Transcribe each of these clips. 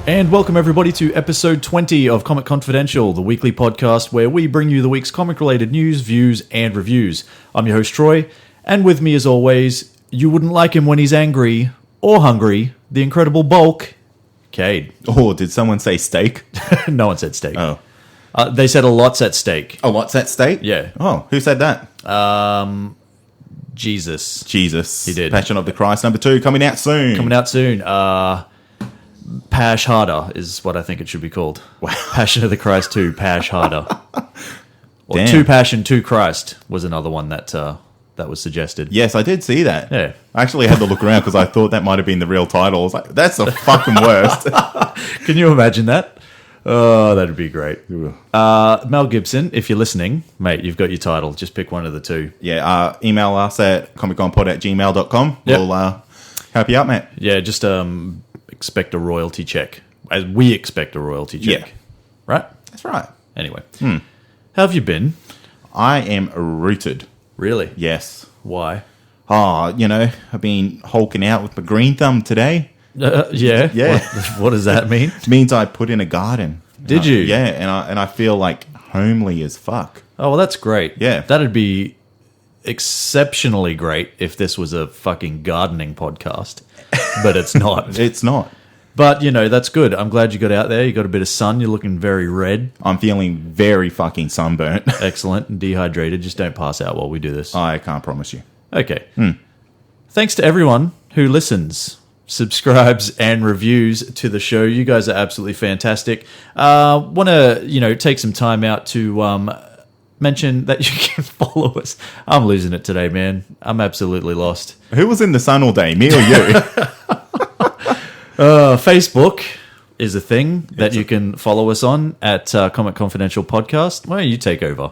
And welcome everybody to episode 20 of Comic Confidential, the weekly podcast where we bring you the week's comic-related news, views, and reviews. I'm your host Troy, and with me as always, you wouldn't like him when he's angry or hungry, the incredible Bulk, Kade. Oh, did someone say steak? No one said steak. Oh. They said a lot's at stake. A lot's at stake? Yeah. Oh, who said that? Jesus. Jesus. He did. Passion of the Christ #2 coming out soon. Coming out soon. Pash Harder is what I think it should be called. Wow. Passion of the Christ 2, Pash Harder. Or Damn. 2 Passion, 2 Christ was another one that was suggested. Yes, I did see that. Yeah. I actually had to look around because I thought that might have been the real title. I was like, that's the fucking worst. Can you imagine that? Oh, that'd be great. Mel Gibson, if you're listening, mate, you've got your title. Just pick one of the two. Yeah, email us at comicconpod@gmail.com. Yep. We'll help you out, mate. Yeah, just expect a royalty check. As we expect a royalty check. Yeah. Right? That's right. Anyway. How have you been? I am rooted. Really? Yes. Why? Oh, I've been hulking out with my green thumb today. Yeah. Yeah. What does that mean? Means I put in a garden. Did you? Yeah, and I feel like homely as fuck. Oh, well, that's great. Yeah. That'd be exceptionally great if this was a fucking gardening podcast, but it's not. It's not. But, that's good. I'm glad you got out there. You got a bit of sun. You're looking very red. I'm feeling very fucking sunburnt. Excellent. And dehydrated. Just don't pass out while we do this. I can't promise you. Okay. Thanks to everyone who listens, subscribes, and reviews to the show. You guys are absolutely fantastic. Want to, take some time out to mention that you can follow us. I'm losing it today, man. I'm absolutely lost. Who was in the sun all day, me or you? Facebook is a thing that you can follow us on at Comic Confidential Podcast. Why don't you take over?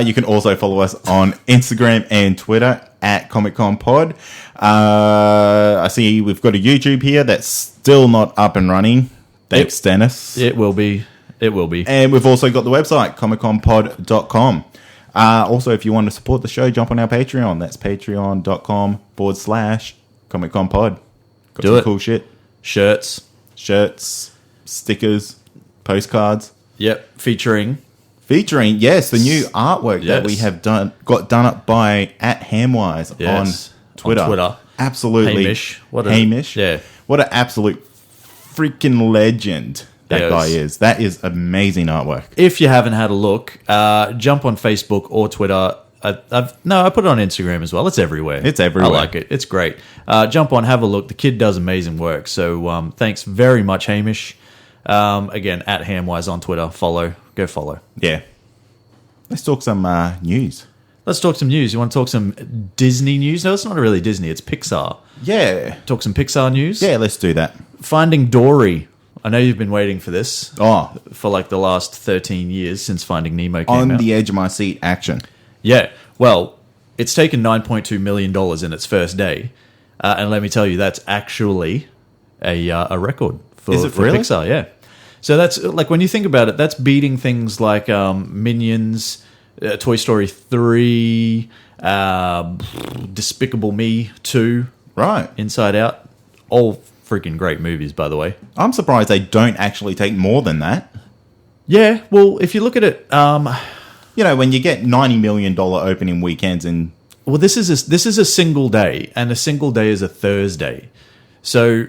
You can also follow us on Instagram and Twitter at ComicConPod. I see we've got a YouTube here that's still not up and running. Thanks, Dennis. It will be. It will be. And we've also got the website, comicconpod.com. Also, if you want to support the show, jump on our Patreon. That's patreon.com/ComicConPod. Got Do some it. cool shit. Shirts, stickers, postcards. Yep, featuring, yes, the new artwork that we have got done up by @Hamwise on Twitter. Absolutely. Hamish. Hamish. Yeah. What an absolute freaking legend that guy is. That is amazing artwork. If you haven't had a look, jump on Facebook or Twitter. I put it on Instagram as well. It's everywhere. It's everywhere. I like it. It's great. Jump on, have a look. The kid does amazing work. So thanks very much, Hamish. Again, @Hamwise on Twitter. Go follow. Yeah. Let's talk some news. Let's talk some news. You want to talk some Disney news? No, it's not really Disney. It's Pixar. Yeah. Talk some Pixar news? Yeah, let's do that. Finding Dory. I know you've been waiting for this. Oh. For like the last 13 years since Finding Nemo came out. On the edge of my seat action. Yeah, well, it's taken $9.2 million in its first day. And let me tell you, that's actually a record for really? Pixar, yeah. So that's, like, when you think about it, that's beating things like Minions, Toy Story 3, Despicable Me 2, Right. Inside Out. All freaking great movies, by the way. I'm surprised they don't actually take more than that. Yeah, well, if you look at it... when you get $90 million opening weekends and... Well, this is a single day, and a single day is a Thursday. So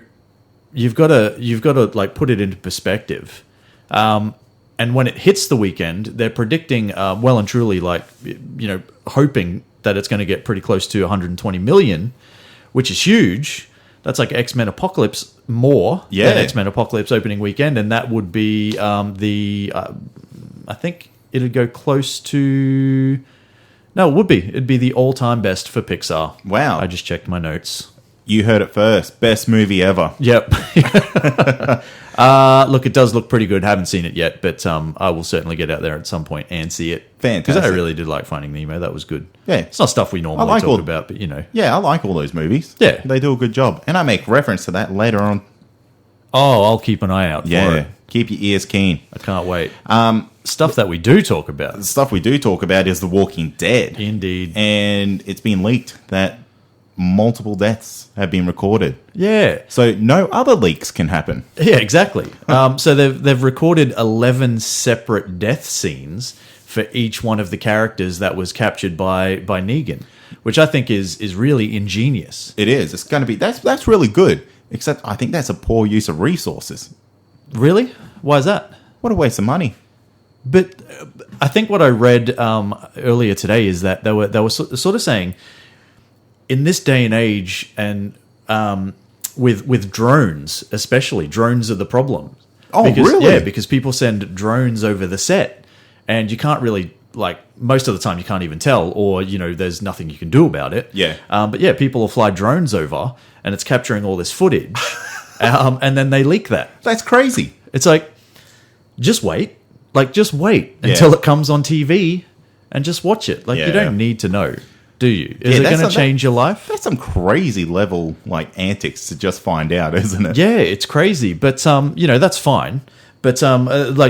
you've got to like put it into perspective. And when it hits the weekend, they're predicting well and truly, like, hoping that it's going to get pretty close to 120 million, which is huge. That's like X-Men Apocalypse more than X-Men Apocalypse opening weekend, and that would be I think it'd go close to... No, it would be. It'd be the all-time best for Pixar. Wow. I just checked my notes. You heard it first. Best movie ever. Yep. Look, it does look pretty good. Haven't seen it yet, but I will certainly get out there at some point and see it. Fantastic. Because I really did like Finding Nemo. That was good. Yeah. It's not stuff we normally talk about, but Yeah, I like all those movies. Yeah. They do a good job. And I make reference to that later on. Oh, I'll keep an eye out for it. Keep your ears keen. I can't wait. Stuff that we do talk about. The stuff we do talk about is The Walking Dead. Indeed. And it's been leaked that multiple deaths have been recorded. Yeah. So no other leaks can happen. Yeah, exactly. So they've recorded 11 separate death scenes for each one of the characters that was captured by Negan, which I think is really ingenious. It is. It's going to be that's really good. Except I think that's a poor use of resources. Really? Why is that? What a waste of money. But I think what I read earlier today is that they were sort of saying, in this day and age, and with drones, especially, drones are the problem. Oh, because, really? Yeah, because people send drones over the set, and you can't really, like, most of the time you can't even tell, or, there's nothing you can do about it. Yeah. But yeah, people will fly drones over, and it's capturing all this footage, and then they leak that. That's crazy. It's like, just wait. Like, just wait until it comes on TV and just watch it. Like, you don't need to know, do you? Is it going to change your life? That's some crazy level, antics to just find out, isn't it? Yeah, it's crazy. But, that's fine. But,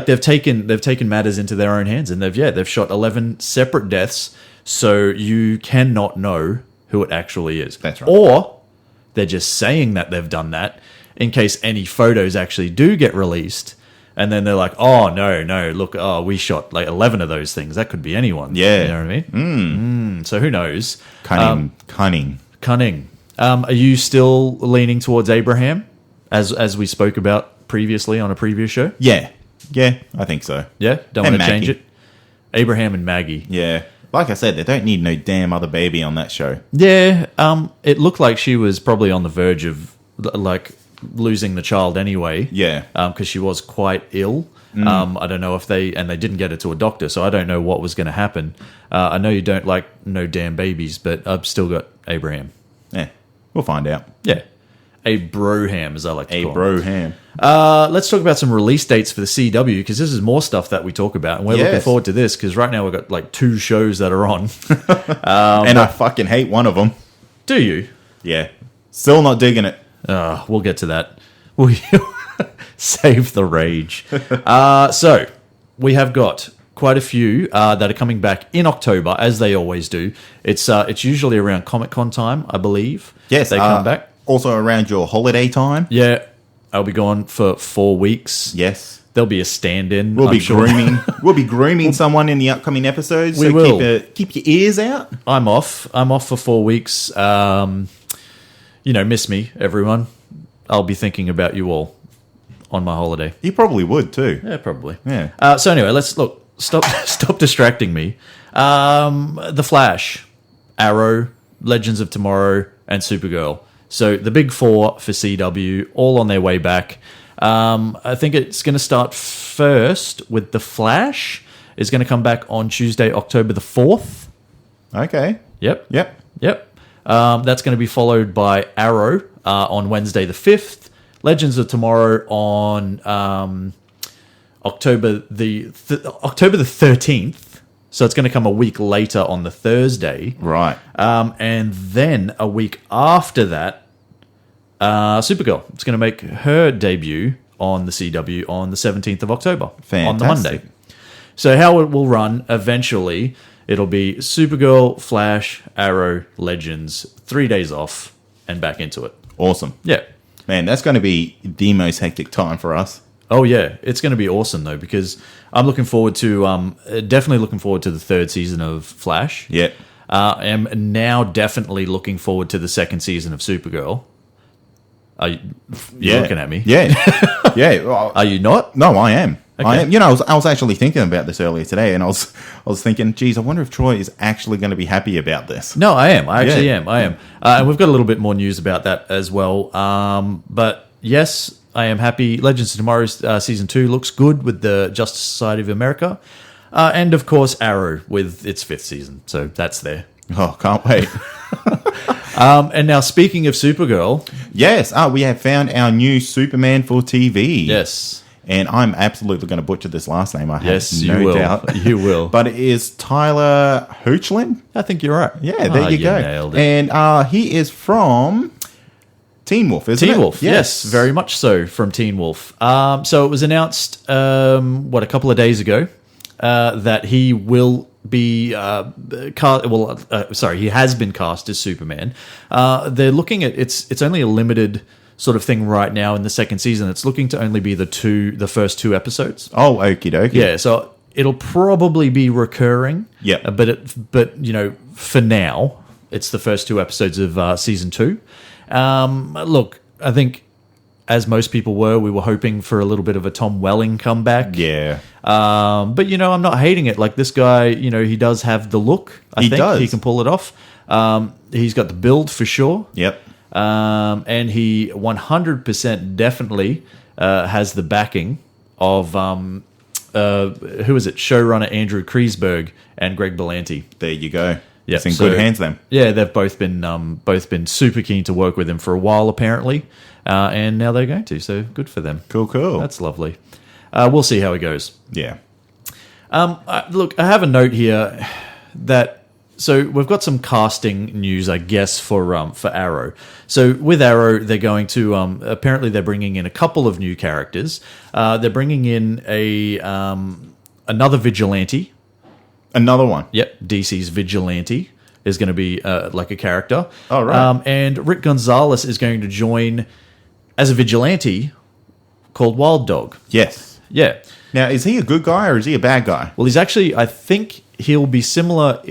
they've taken matters into their own hands, and they've shot 11 separate deaths, so you cannot know who it actually is. That's right. Or they're just saying that they've done that in case any photos actually do get released. And then they're like, oh, no, look, we shot 11 of those things. That could be anyone. Yeah. You know what I mean? So who knows? Cunning. Are you still leaning towards Abraham, as we spoke about previously on a previous show? Yeah, I think so. Yeah? Don't want to change it? Abraham and Maggie. Yeah. Like I said, they don't need no damn other baby on that show. Yeah. It looked like she was probably on the verge of, losing the child anyway. Yeah. Because she was quite ill. I don't know if they didn't get her to a doctor, so I don't know what was going to happen. I know you don't like no damn babies, but I've still got Abraham. Yeah. We'll find out. Yeah. Abroham, as I like to call him. Abroham. Let's talk about some release dates for the CW, because this is more stuff that we talk about, and we're looking forward to this, because right now we've got 2 shows that are on. And I fucking hate one of them. Do you? Yeah. Still not digging it. We'll get to that. We save the rage. So we have got quite a few that are coming back in October, as they always do. It's usually around Comic-Con time, I believe. Yes, they come back. Also around your holiday time. Yeah, I'll be gone for 4 weeks. Yes. There'll be a stand-in. We'll be grooming someone in the upcoming episodes. We will. Keep your ears out. I'm off for 4 weeks. Miss me, everyone. I'll be thinking about you all on my holiday. You probably would too. Yeah, probably. Yeah. So anyway, let's look. Stop distracting me. The Flash, Arrow, Legends of Tomorrow, and Supergirl. So the big 4 for CW, all on their way back. I think it's going to start first with The Flash. It's going to come back on Tuesday, October the 4th. Okay. Yep. Yep. That's going to be followed by Arrow on Wednesday the 5th. Legends of Tomorrow on October the 13th. So it's going to come a week later on the Thursday. Right. And then a week after that, Supergirl. It's going to make her debut on the CW on the 17th of October. Fantastic. On the Monday. So how it will run eventually, it'll be Supergirl, Flash, Arrow, Legends, 3 days off, and back into it. Awesome. Yeah. Man, that's going to be the most hectic time for us. Oh, yeah. It's going to be awesome, though, because I'm looking forward to, definitely looking forward to the 3rd season of Flash. Yeah. I am now definitely looking forward to the 2nd season of Supergirl. You're looking at me? Yeah. Yeah. Well, Are you not? no, I am. Okay. I am. I was actually thinking about this earlier today, and I was thinking, geez, I wonder if Troy is actually going to be happy about this. No, I am. I actually am. And we've got a little bit more news about that as well. But yes, I am happy. Legends of Tomorrow's season 2 looks good with the Justice Society of America. And of course, Arrow with its 5th season. So that's there. Oh, can't wait. And now, speaking of Supergirl. Yes, we have found our new Superman for TV. Yes. And I'm absolutely going to butcher this last name. I have Yes, no you will. doubt. You will. But it is Tyler Hoechlin. I think you're right. Yeah, there you go. Nailed it. And he is from Teen Wolf, isn't it? Teen Wolf, yes, very much so, from Teen Wolf. So it was announced, a couple of days ago, that he will be cast. Well, sorry, he has been cast as Superman. They're looking at it's only a limited sort of thing right now in the second season. It's looking to only be the first 2 episodes. Oh, okie dokie. Yeah, so it'll probably be recurring. Yeah, but you know, for now, it's the first 2 episodes of season 2. Look, I think, as most people were, we were hoping for a little bit of a Tom Welling comeback. Yeah. But, you know, I'm not hating it. Like, this guy, you know, he does have the look. I think does. He can pull it off. He's got the build for sure. Yep. And he 100% definitely has the backing of, who is it? Showrunner Andrew Kreisberg and Greg Berlanti. There you go. Yeah, it's in good hands then. Yeah, they've both been super keen to work with him for a while, apparently, and now they're going to. So good for them. Cool. That's lovely. We'll see how it goes. Yeah. Look, I have a note here that so we've got some casting news, I guess, for Arrow. So with Arrow, they're going to apparently they're bringing in a couple of new characters. They're bringing in another vigilante. Another one. Yep, DC's Vigilante is going to be like a character. Oh, right. And Rick Gonzalez is going to join as a vigilante called Wild Dog. Yes. Yeah. Now, is he a good guy or is he a bad guy? Well, he's actually, I think he'll be similar,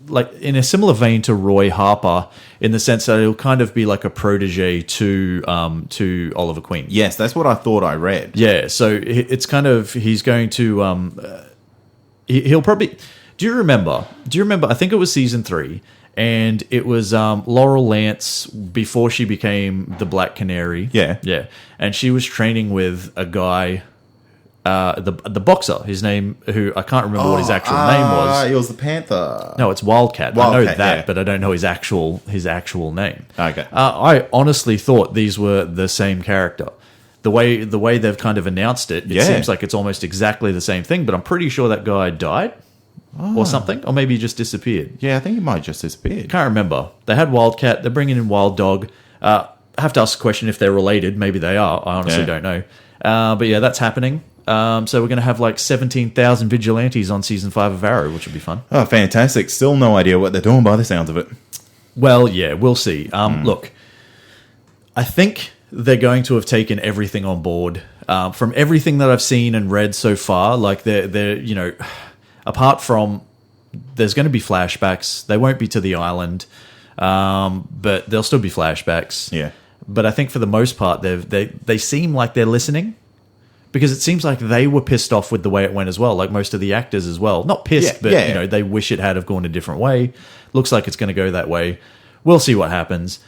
like in a similar vein to Roy Harper, in the sense that he'll kind of be like a protege to Oliver Queen. Yes, that's what I thought I read. Yeah, so it's kind of, he's going to, he'll probably... Do you remember? I think it was season 3, and it was Laurel Lance before she became the Black Canary. Yeah. And she was training with a guy, the boxer. His name, who I can't remember what his actual name was. It was the Panther. No, it's Wildcat. I know Wildcat, that, yeah. but I don't know his actual name. Okay. I honestly thought these were the same character. The way they've kind of announced it, it seems like it's almost exactly the same thing. But I'm pretty sure that guy died. Or something, or maybe he just disappeared. Yeah, I think he might have just disappeared. Can't remember. They had Wildcat. They're bringing in Wild Dog. I have to ask a question if they're related. Maybe they are. I honestly don't know. But yeah, that's happening. So we're going to have like 17,000 vigilantes on season 5 of Arrow, which would be fun. Oh, fantastic. Still no idea what they're doing by the sounds of it. Well, yeah, we'll see. Look, I think they're going to have taken everything on board. From everything that I've seen and read so far, like they're you know... Apart from, there's going to be flashbacks. They won't be to the island, but there'll still be flashbacks. Yeah. But I think for the most part, they seem like they're listening, because it seems like they were pissed off with the way it went as well, like most of the actors as well. Not pissed, but you know, they wish it had have gone a different way. Looks like it's going to go that way. We'll see what happens.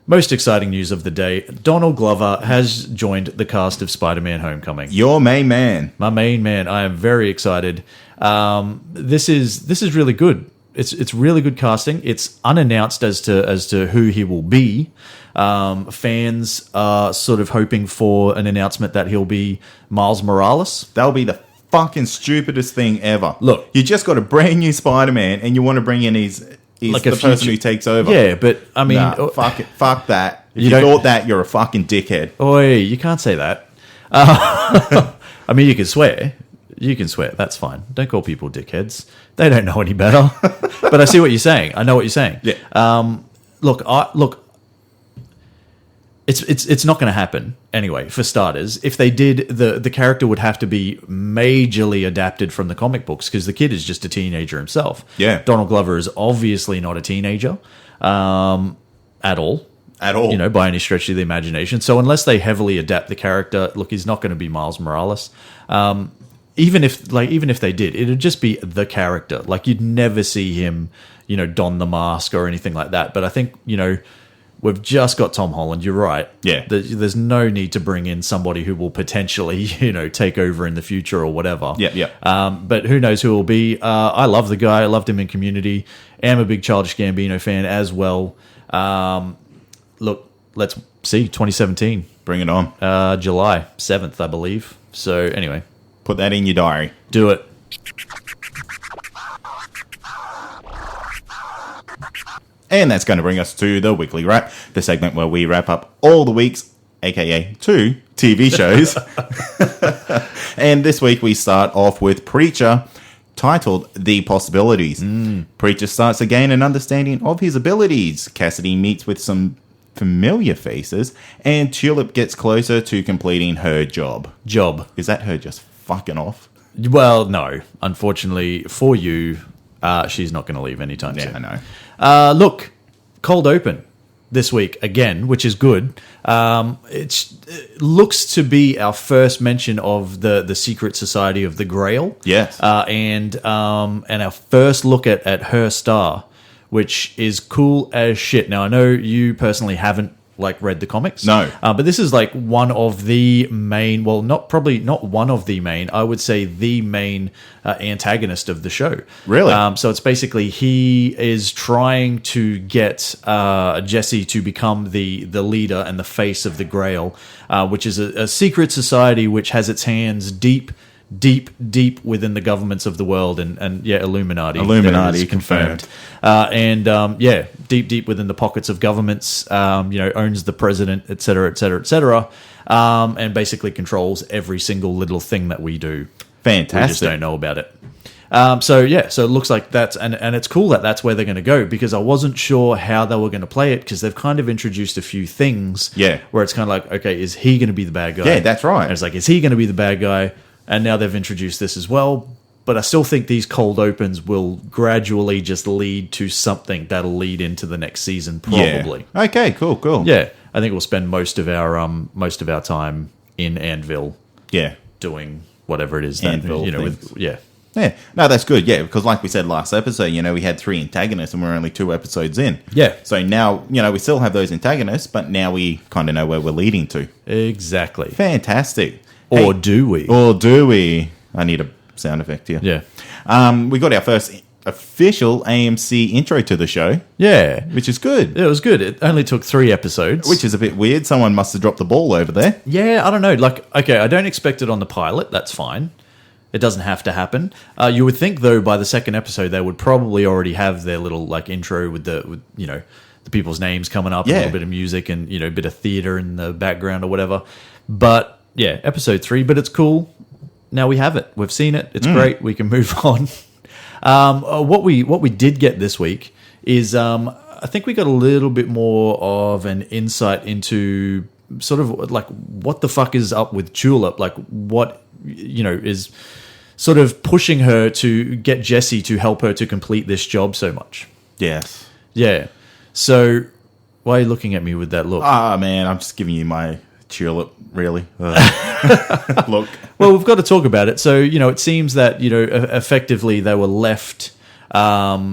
Most exciting news of the day, Donald Glover has joined the cast of Spider-Man Homecoming. Your main man. My main man. I am very excited. This is really good. It's really good casting. It's unannounced as to who he will be. Fans are sort of hoping for an announcement that he'll be Miles Morales. That'll be the fucking stupidest thing ever. Look, you just got a brand new Spider-Man and you want to bring in his like the person who takes over. Yeah, but I mean... fuck it. Fuck that. If you thought that, you're a fucking dickhead. Oi, you can't say that. I mean, you can swear. You can swear. That's fine. Don't call people dickheads. They don't know any better. But I see what you're saying. I know what you're saying. Yeah. Look. It's not going to happen anyway. For starters, if they did, the character would have to be majorly adapted from the comic books, because the kid is just a teenager himself. Yeah. Donald Glover is obviously not a teenager at all. At all. You know, by any stretch of the imagination. So unless they heavily adapt the character, look, he's not going to be Miles Morales. Even if they did, it'd just be the character. Like, you'd never see him, you know, don the mask or anything like that. But I think, you know, we've just got Tom Holland. You're right. Yeah. There's no need to bring in somebody who will potentially, you know, take over in the future or whatever. Yeah. But who knows who it will be. I love the guy. I loved him in Community. I'm a big Childish Gambino fan as well. Look, let's see. 2017. Bring it on. July 7th, I believe. So anyway. Put that in your diary. Do it. And that's going to bring us to the Weekly Wrap, the segment where we wrap up all the week's, aka 2 TV shows. And this week we start off with Preacher. titled The Possibilities. Preacher starts to gain an understanding of his abilities. Cassidy meets with some familiar faces, and Tulip gets closer to completing her job. Is that her just fucking off? Well, no. Unfortunately for you, she's not going to leave anytime soon. Yeah, I know. Look, cold open this week again, which is good. It looks to be our first mention of the secret society of the Grail. Yes. And our first look at her star, which is cool as shit. Now, I know you personally haven't read the comics. No. But this is one of the main, well, not one of the main, I would say the main antagonist of the show. Really? So it's basically he is trying to get Jesse to become the leader and the face of the Grail, which is a secret society which has its hands deep within the governments of the world, and Illuminati confirmed. Deep within the pockets of governments, owns the president, etc., and basically controls every single little thing that we do. Fantastic. We just don't know about it. So it looks like that's, and it's cool that that's where they're going to go, because I wasn't sure how they were going to play it, because they've kind of introduced a few things where it's kind of like, okay, is he going to be the bad guy? Yeah, that's right. And it's like, is he going to be the bad guy? And now they've introduced this as well. But I still think these cold opens will gradually just lead to something that'll lead into the next season, probably. Yeah. Okay, cool. Yeah, I think we'll spend most of our time in Anvil. Yeah, doing whatever it is. Anvil, Yeah, no, that's good. Yeah, because like we said last episode, we had 3 antagonists and we're only 2 episodes in. Yeah. So now, we still have those antagonists, but now we kind of know where we're leading to. Exactly. Fantastic. Or do we? I need a sound effect here. Yeah. We got our first official AMC intro to the show. Yeah. Which is good. It was good. It only took 3 episodes. Which is a bit weird. Someone must have dropped the ball over there. Yeah, I don't know. Okay, I don't expect it on the pilot. That's fine. It doesn't have to happen. You would think, though, by the second episode, they would probably already have their little intro with the people's names coming up, and a little bit of music, and a bit of theater in the background or whatever. But yeah, episode 3. But it's cool. Now we have it. We've seen it. It's great. We can move on. What we did get this week is I think we got a little bit more of an insight into sort of what the fuck is up with Tulip, what is sort of pushing her to get Jesse to help her to complete this job so much. Yes. Yeah. So why are you looking at me with that look? Man, I'm just giving you my Tulip, really. Look. Well, we've got to talk about it. So, it seems that, effectively they were left high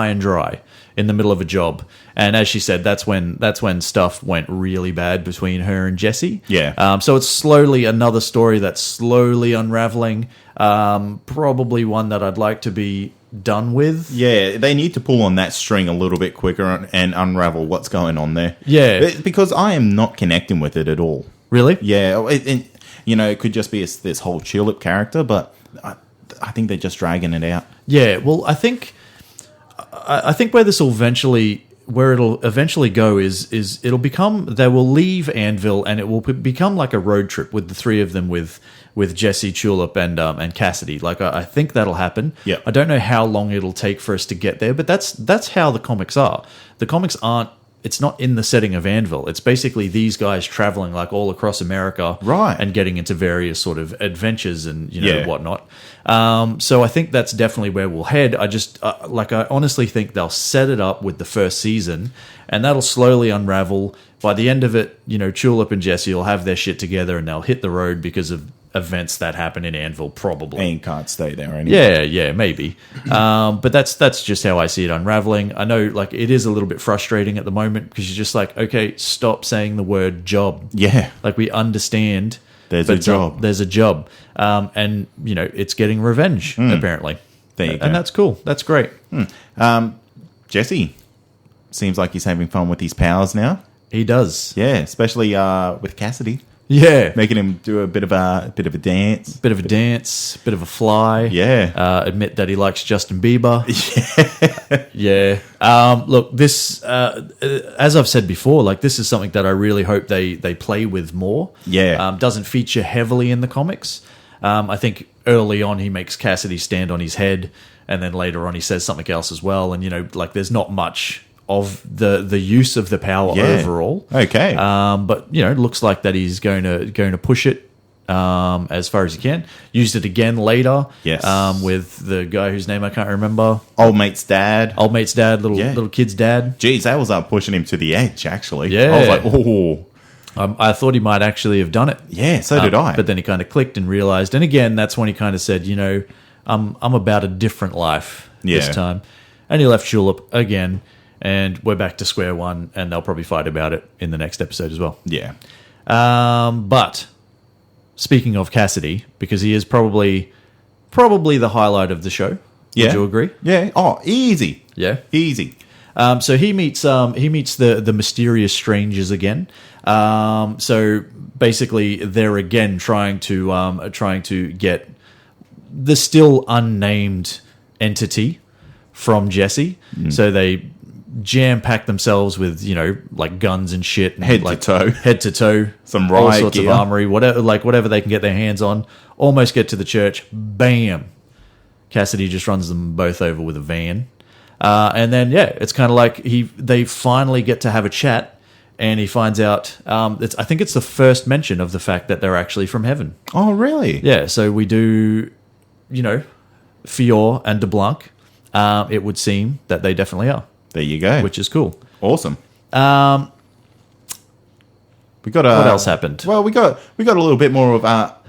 and dry in the middle of a job. And as she said, that's when stuff went really bad between her and Jesse. Yeah. So it's slowly another story that's slowly unraveling. Probably one that I'd like to be done with. Yeah, they need to pull on that string a little bit quicker and unravel what's going on there. Yeah. Because I am not connecting with it at all. Really? Yeah. It could just be this whole Tulip character, but I think they're just dragging it out. Yeah, well, I think where it'll eventually go is it'll become, they will leave Anvil and it will become like a road trip with the 3 of them with Jesse, Tulip, and Cassidy. I think that'll happen. Yeah. I don't know how long it'll take for us to get there, but that's how the comics are. The comics aren't. It's not in the setting of Anvil. It's basically these guys traveling all across America, right, and getting into various sort of adventures and whatnot. So I think that's definitely where we'll head. I just I honestly think they'll set it up with the first season, and that'll slowly unravel. By the end of it, Tulip and Jesse will have their shit together, and they'll hit the road because of events that happen in Anvil, probably. And can't stay there anymore. Yeah, maybe. But that's just how I see it unraveling. I know, it is a little bit frustrating at the moment because you're just okay, stop saying the word job. Yeah. We understand. There's a job. There's a job. And, it's getting revenge, apparently. There you go. And that's cool. That's great. Jesse seems like he's having fun with his powers now. He does. Yeah, especially with Cassidy. Yeah, making him do a bit of a dance, bit of a fly. Yeah, admit that he likes Justin Bieber. Yeah. Look, this as I've said before, this is something that I really hope they play with more. Yeah, doesn't feature heavily in the comics. I think early on he makes Cassidy stand on his head, and then later on he says something else as well. And, like there's not much of the use of the power overall. Okay. But, it looks like that he's going to push it as far as he can. Used it again later. Yes. With the guy whose name I can't remember. Old mate's dad. Little kid's dad. Jeez, that was pushing him to the edge, actually. Yeah. I was like, oh. I thought he might actually have done it. Yeah, so did I. But then he kind of clicked and realized. And again, that's when he kind of said, I'm about a different life this time. And he left Julep again. And we're back to square one. And they'll probably fight about it in the next episode as well. Yeah. But speaking of Cassidy, because he is probably the highlight of the show. Yeah. Would you agree? Yeah. Oh, easy. Yeah. Easy. So he meets the mysterious strangers again. So basically, they're again trying to get the still unnamed entity from Jesse. So they jam pack themselves with like guns and shit, and head to toe, some all riot sorts gear. of armory, whatever they can get their hands on. Almost get to the church. Bam! Cassidy just runs them both over with a van. And then, it's kind of like they finally get to have a chat, and he finds out, I think it's the first mention of the fact that they're actually from heaven. Oh, really? Yeah, so we do, Fior and DeBlanc, it would seem that they definitely are. There you go. Which is cool. Awesome. We got what else happened? Well, we got a little bit more of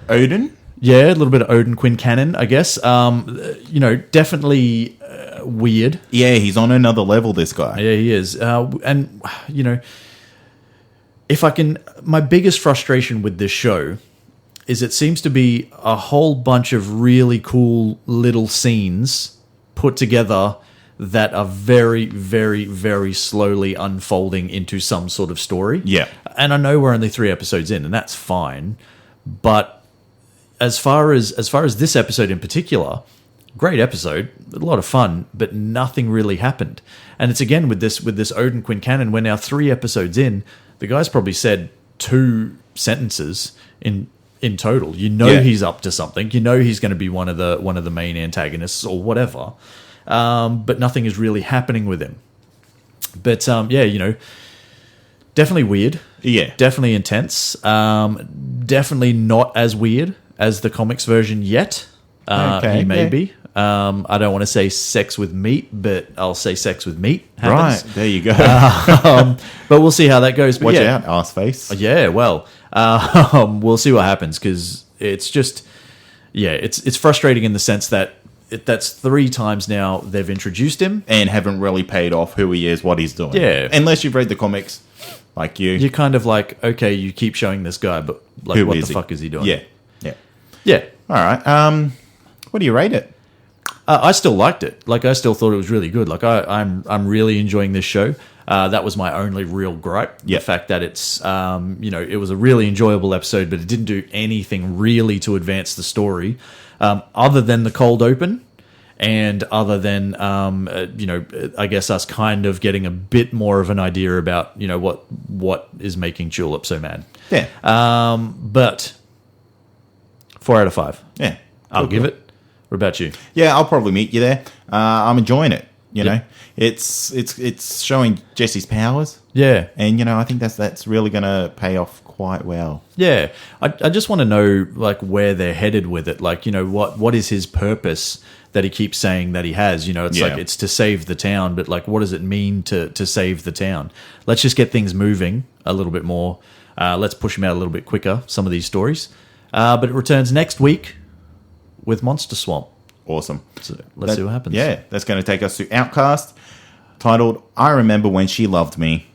Odin. Yeah, a little bit of Odin Quincannon, I guess. Definitely weird. Yeah, he's on another level, this guy. Yeah, he is. And, if I can... My biggest frustration with this show is it seems to be a whole bunch of really cool little scenes put together that are very, very, very slowly unfolding into some sort of story. Yeah. And I know we're only 3 episodes in, and that's fine. But as far as this episode in particular, great episode, a lot of fun, but nothing really happened. And it's again with this Odin Quincannon, we're now 3 episodes in. The guy's probably said 2 sentences in total. He's up to something. He's going to be one of the main antagonists or whatever. But nothing is really happening with him. But definitely weird. Yeah. Definitely intense. Definitely not as weird as the comics version yet. He may be. I don't want to say sex with meat, but I'll say sex with meat happens. Right, there you go. But we'll see how that goes. But Watch out, arse face. Yeah, well, we'll see what happens, because it's just, it's frustrating in the sense that that's 3 times now they've introduced him. And haven't really paid off who he is, what he's doing. Yeah. Unless you've read the comics, like you. You're kind of like, okay, you keep showing this guy, but like, what the fuck is he doing? Yeah. All right. What do you rate it? I still liked it. Like, I still thought it was really good. Like, I'm really enjoying this show. That was my only real gripe. Yep. The fact that it's, it was a really enjoyable episode, but it didn't do anything really to advance the story, other than the cold open, and other than, I guess us kind of getting a bit more of an idea about, what is making Julep so mad. Yeah. But 4 out of 5. Yeah. I'll give it. What about you? Yeah, I'll probably meet you there. I'm enjoying it. You know, it's showing Jesse's powers. Yeah, and I think that's really going to pay off quite well. Yeah, I just want to know like where they're headed with it. Like, what is his purpose that he keeps saying that he has? It's like it's to save the town, but like, what does it mean to save the town? Let's just get things moving a little bit more. Let's push them out a little bit quicker. Some of these stories, but it returns next week with Monster Swamp. Awesome. So let's see what happens. Yeah, that's going to take us to Outcast, titled "I Remember When She Loved Me."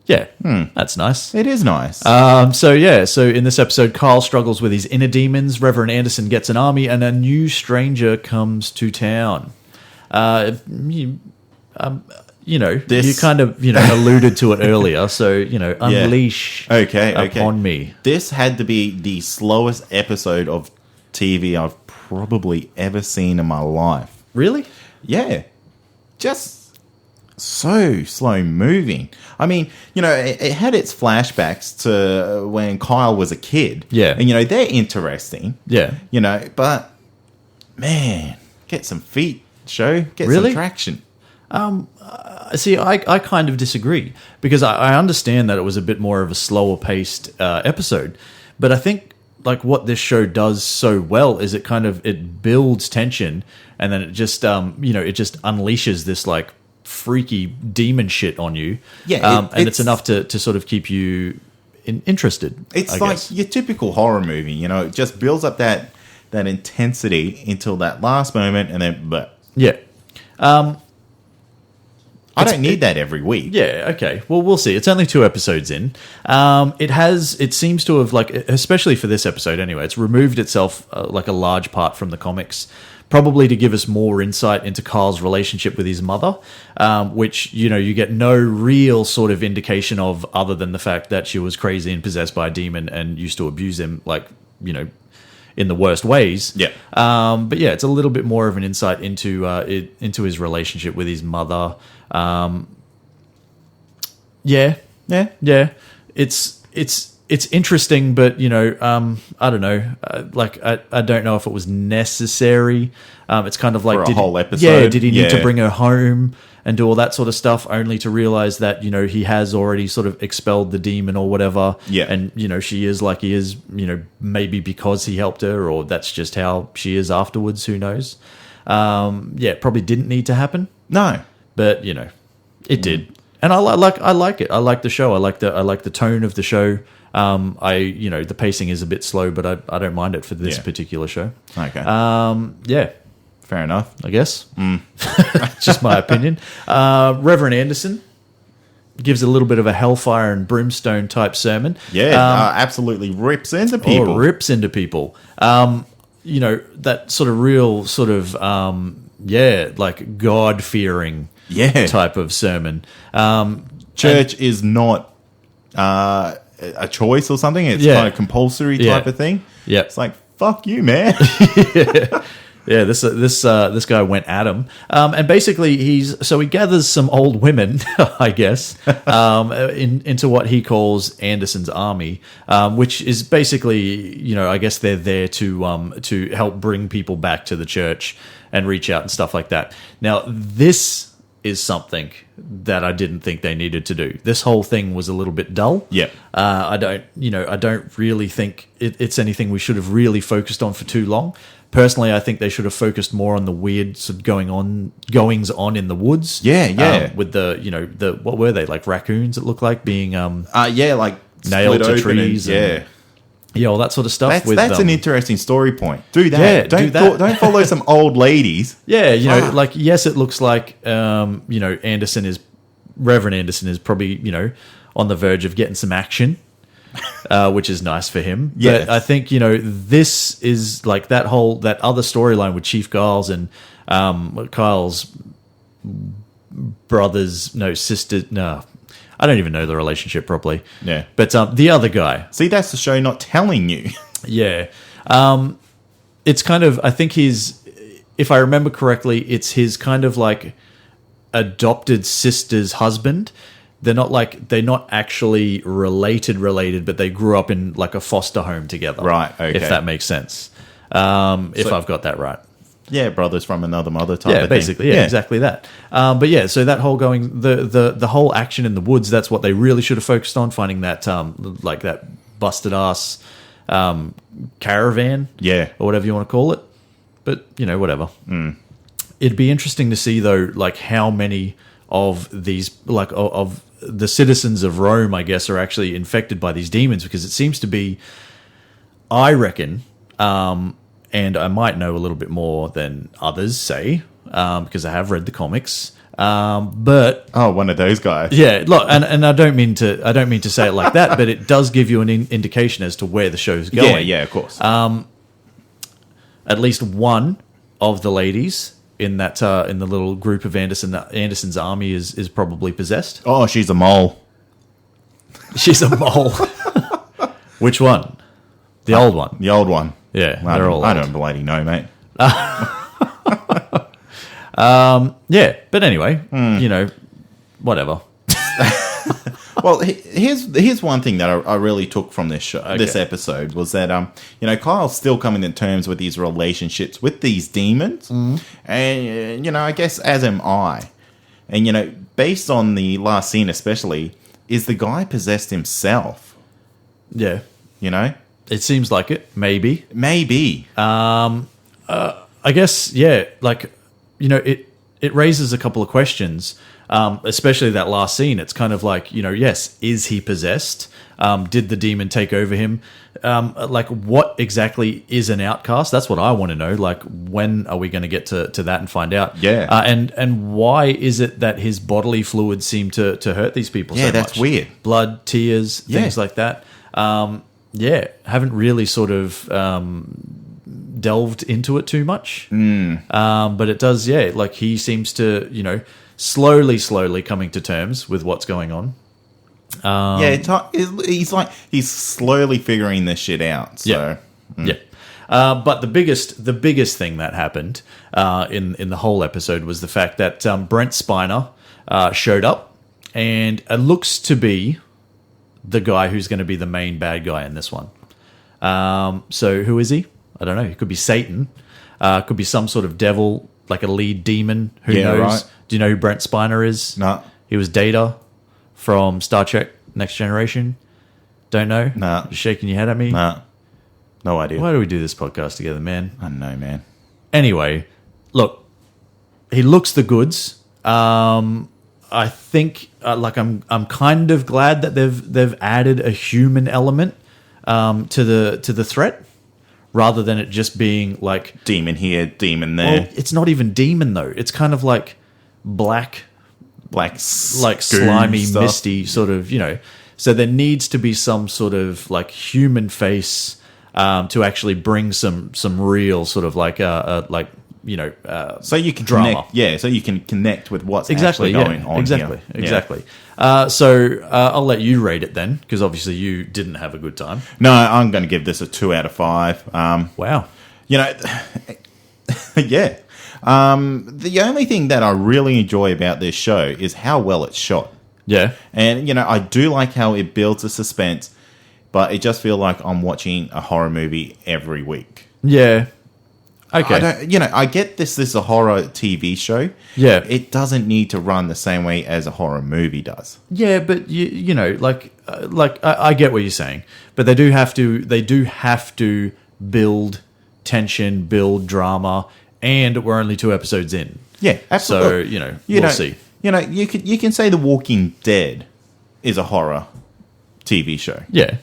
Yeah, that's nice. It is nice. So in this episode, Kyle struggles with his inner demons. Reverend Anderson gets an army, and a new stranger comes to town. You kind of alluded to it earlier. So unleash upon me. This had to be the slowest episode of TV I've probably ever seen in my life. Really? Yeah. Just so slow moving. I mean, it had its flashbacks to when Kyle was a kid. Yeah. And, they're interesting. Yeah. But, man, get some feet, show. Get Really? some traction. See, I kind of disagree because I understand that it was a bit more of a slower paced episode, but I think like what this show does so well is it builds tension and then it just it just unleashes this like freaky demon shit on you. Yeah, it's enough to sort of keep you interested. It's I like guess. your typical horror movie. It just builds up that intensity until that last moment, and then yeah. I don't need that every week. Yeah, okay. Well, we'll see. It's only 2 episodes in. It seems to have, like, especially for this episode anyway, it's removed itself, like, a large part from the comics, probably to give us more insight into Kyle's relationship with his mother, which, you get no real sort of indication of other than the fact that she was crazy and possessed by a demon and used to abuse him, like, in the worst ways. Yeah. But yeah, it's a little bit more of an insight into his relationship with his mother. Yeah. It's interesting, but I don't know. I don't know if it was necessary. It's kind of like For a whole episode. Yeah, did he need to bring her home and do all that sort of stuff, only to realize that he has already sort of expelled the demon or whatever. Yeah, and she is like he is. Maybe because he helped her, or that's just how she is afterwards. Who knows? It probably didn't need to happen. No. But it did, and I like it. I like the show. I like the tone of the show. The pacing is a bit slow, but I don't mind it for this particular show. Okay. Yeah, fair enough. I guess. It's just my opinion. Reverend Anderson gives a little bit of a hellfire and brimstone type sermon. Yeah, absolutely rips into people. Rips into people. That sort of real sort of like God-fearing type of sermon. Church is not a choice or something. It's kind of compulsory type of thing. Yeah, it's like, fuck you, man. Yeah, this guy went at him, and basically he gathers some old women, I guess, into what he calls Anderson's army, which is basically, I guess they're there to help bring people back to the church and reach out and stuff like that. Now, this is something that I didn't think they needed to do. This whole thing was a little bit dull. Yeah, I don't really think it's anything we should have really focused on for too long. Personally, I think they should have focused more on the weird sort of goings on in the woods. Yeah. With the what were they, like raccoons? It looked like being like nailed to trees. All that sort of stuff. That's an interesting story point. Do that. Yeah, do that. Don't follow some old ladies. Yeah, yes, it looks like Reverend Anderson is probably on the verge of getting some action. Which is nice for him. Yes. But I think, this is like that other storyline with Chief Giles and Kyle's sister. No, I don't even know the relationship properly. Yeah. But the other guy. See, that's the show not telling you. Yeah. It's kind of, I think if I remember correctly, it's his kind of like adopted sister's husband. They're not actually related, but they grew up in like a foster home together. Right, okay. If that makes sense. If I've got that right. Yeah, brothers from another mother type of basically, thing. Yeah, exactly that. But yeah, so that whole the whole action in the woods, that's what they really should have focused on, finding that like that busted ass caravan. Yeah. Or whatever you want to call it. But, whatever. It'd be interesting to see though, like how many of these of the citizens of Rome, I guess, are actually infected by these demons, because it seems to be, I reckon, and I might know a little bit more than others say, because I have read the comics. But one of those guys. Yeah, look, and I don't mean to say it like that, but it does give you an indication as to where the show's going. Yeah, of course. At least one of the ladies in that in the little group of Anderson's army is probably possessed. Oh, she's a mole. She's a mole. Which one? The old one. The old one. Yeah, I don't bloody know, mate. Yeah, but anyway, whatever. Well, here's one thing that I really took from this show, this episode, was that Kyle's still coming to terms with his relationships with these demons, and I guess as am I, and based on the last scene especially, is the guy possessed himself? Yeah, it seems like it. Maybe. I guess it raises a couple of questions. Especially that last scene, it's kind of like, yes, is he possessed? Did the demon take over him? What exactly is an outcast? That's what I want to know. Like, when are we going to get to that and find out? Yeah. And why is it that his bodily fluids seem to hurt these people so much? Yeah, that's weird. Blood, tears, things like that. Haven't really sort of delved into it too much. But it does, he seems to, slowly coming to terms with what's going on. He's slowly figuring this shit out. So. But the biggest thing that happened in the whole episode was the fact that Brent Spiner showed up, and it looks to be the guy who's going to be the main bad guy in this one. So who is he? I don't know. He could be Satan. Could be some sort of devil, like a lead demon. Who knows? Right. Do you know who Brent Spiner is? No. He was Data from Star Trek Next Generation. Don't know? No. Just shaking your head at me? No. No idea. Why do we do this podcast together, man? I don't know, man. Anyway, look, he looks the goods. I think, I'm kind of glad that they've added a human element to the threat, rather than it just being like demon here, demon there. Well, it's not even demon though. It's kind of like black, like slimy, stuff. misty sort of. So there needs to be some sort of like human face to actually bring some real sort of so you can drama. Connect, so you can connect with what's actually going on. Exactly. So I'll let you rate it then, because obviously you didn't have a good time. No, I'm going to give this a 2 out of 5. Wow. Yeah. The only thing that I really enjoy about this show is how well it's shot. Yeah. And, I do like how it builds a suspense, but it just feels like I'm watching a horror movie every week. Yeah. Okay. I get this is a horror TV show. Yeah. It doesn't need to run the same way as a horror movie does. Yeah, but I get what you're saying, but they do have to build tension, build drama, and we're only 2 episodes in. Yeah, absolutely. So, we'll see. You can say The Walking Dead is a horror TV show. Yeah.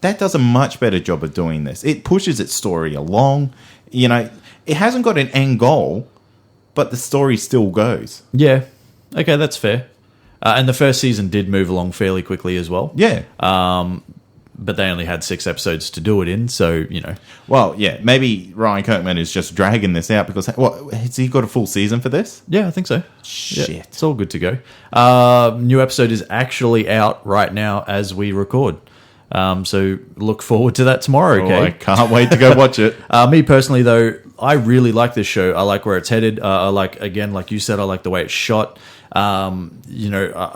That does a much better job of doing this. It pushes its story along. It hasn't got an end goal, but the story still goes. Yeah. Okay, that's fair. And the first season did move along fairly quickly as well. Yeah. But they only had 6 episodes to do it in, so, Well, yeah, maybe Ryan Kirkman is just dragging this out because, has he got a full season for this? Yeah, I think so. Shit. Yeah, it's all good to go. New episode is actually out right now as we record. So look forward to that tomorrow, okay? I can't wait to go watch it. Me personally, though, I really like this show. I like where it's headed. I like, again, like you said, I like the way it's shot. I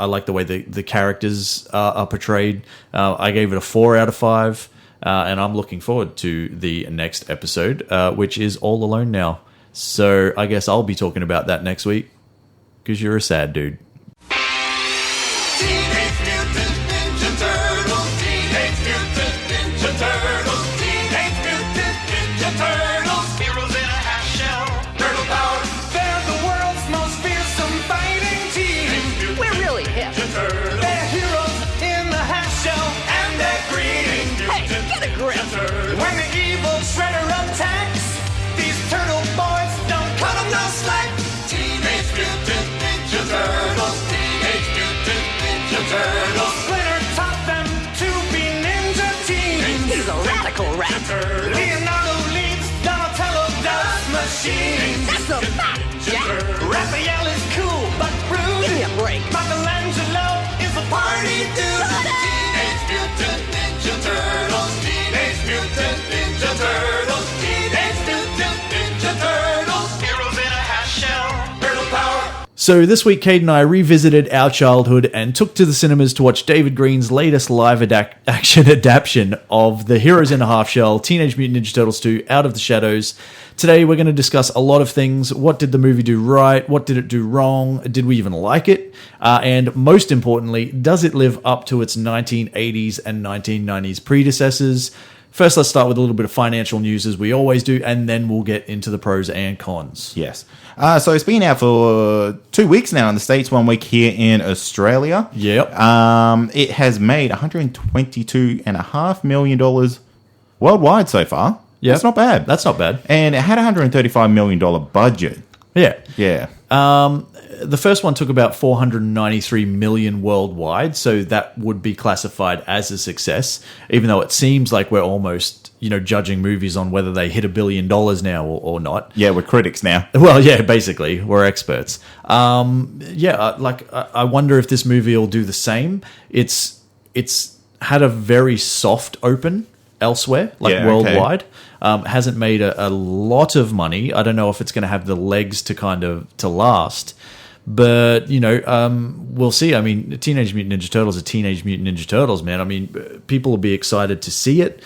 like the way the characters are portrayed. I gave it a 4 out of 5, and I'm looking forward to the next episode, which is All Alone Now. So I guess I'll be talking about that next week, because you're a sad dude. Leonardo leads, Donatello does machines. That's a fact, Jack. Raphael is cool but rude. Give me a break. Michelangelo is a party dude. Teenage Mutant Ninja Turtles. Teenage Mutant Ninja Turtles. Teenage Mutant Ninja Turtles. Heroes in a half shell. Turtle power. So this week, Kade and I revisited our childhood and took to the cinemas to watch David Green's latest live action adaptation of the Heroes in a Half Shell, Teenage Mutant Ninja Turtles 2, Out of the Shadows. Today, we're going to discuss a lot of things. What did the movie do right? What did it do wrong? Did we even like it? And most importantly, does it live up to its 1980s and 1990s predecessors? First, let's start with a little bit of financial news, as we always do, and then we'll get into the pros and cons. Yes. So it's been out for 2 weeks now in the States, 1 week here in Australia. Yep. It has made $122.5 million worldwide so far. Yeah. That's not bad. That's not bad. And it had a $135 million budget. Yeah. Yeah. The first one took about 493 million worldwide, so that would be classified as a success, even though it seems like we're almost, judging movies on whether they hit $1 billion now or not. Yeah, we're critics now. Well, yeah, basically, we're experts. I wonder if this movie will do the same. It's had a very soft open elsewhere, worldwide. Hasn't made a lot of money. I don't know if it's going to have the legs to last. But, we'll see. I mean, Teenage Mutant Ninja Turtles are Teenage Mutant Ninja Turtles, man. I mean, people will be excited to see it,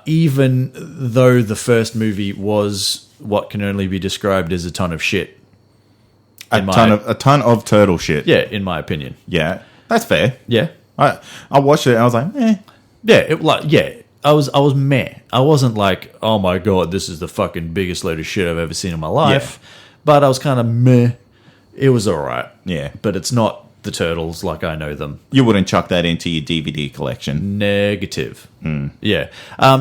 even though the first movie was what can only be described as a ton of shit. A ton of turtle shit. Yeah, in my opinion. Yeah, that's fair. Yeah. I watched it and I was like, eh. Yeah, I was meh. I wasn't like, oh my god, this is the fucking biggest load of shit I've ever seen in my life. Yeah. But I was kind of meh. It was alright. Yeah. But it's not the Turtles like I know them. You wouldn't chuck that into your DVD collection. Negative. Yeah.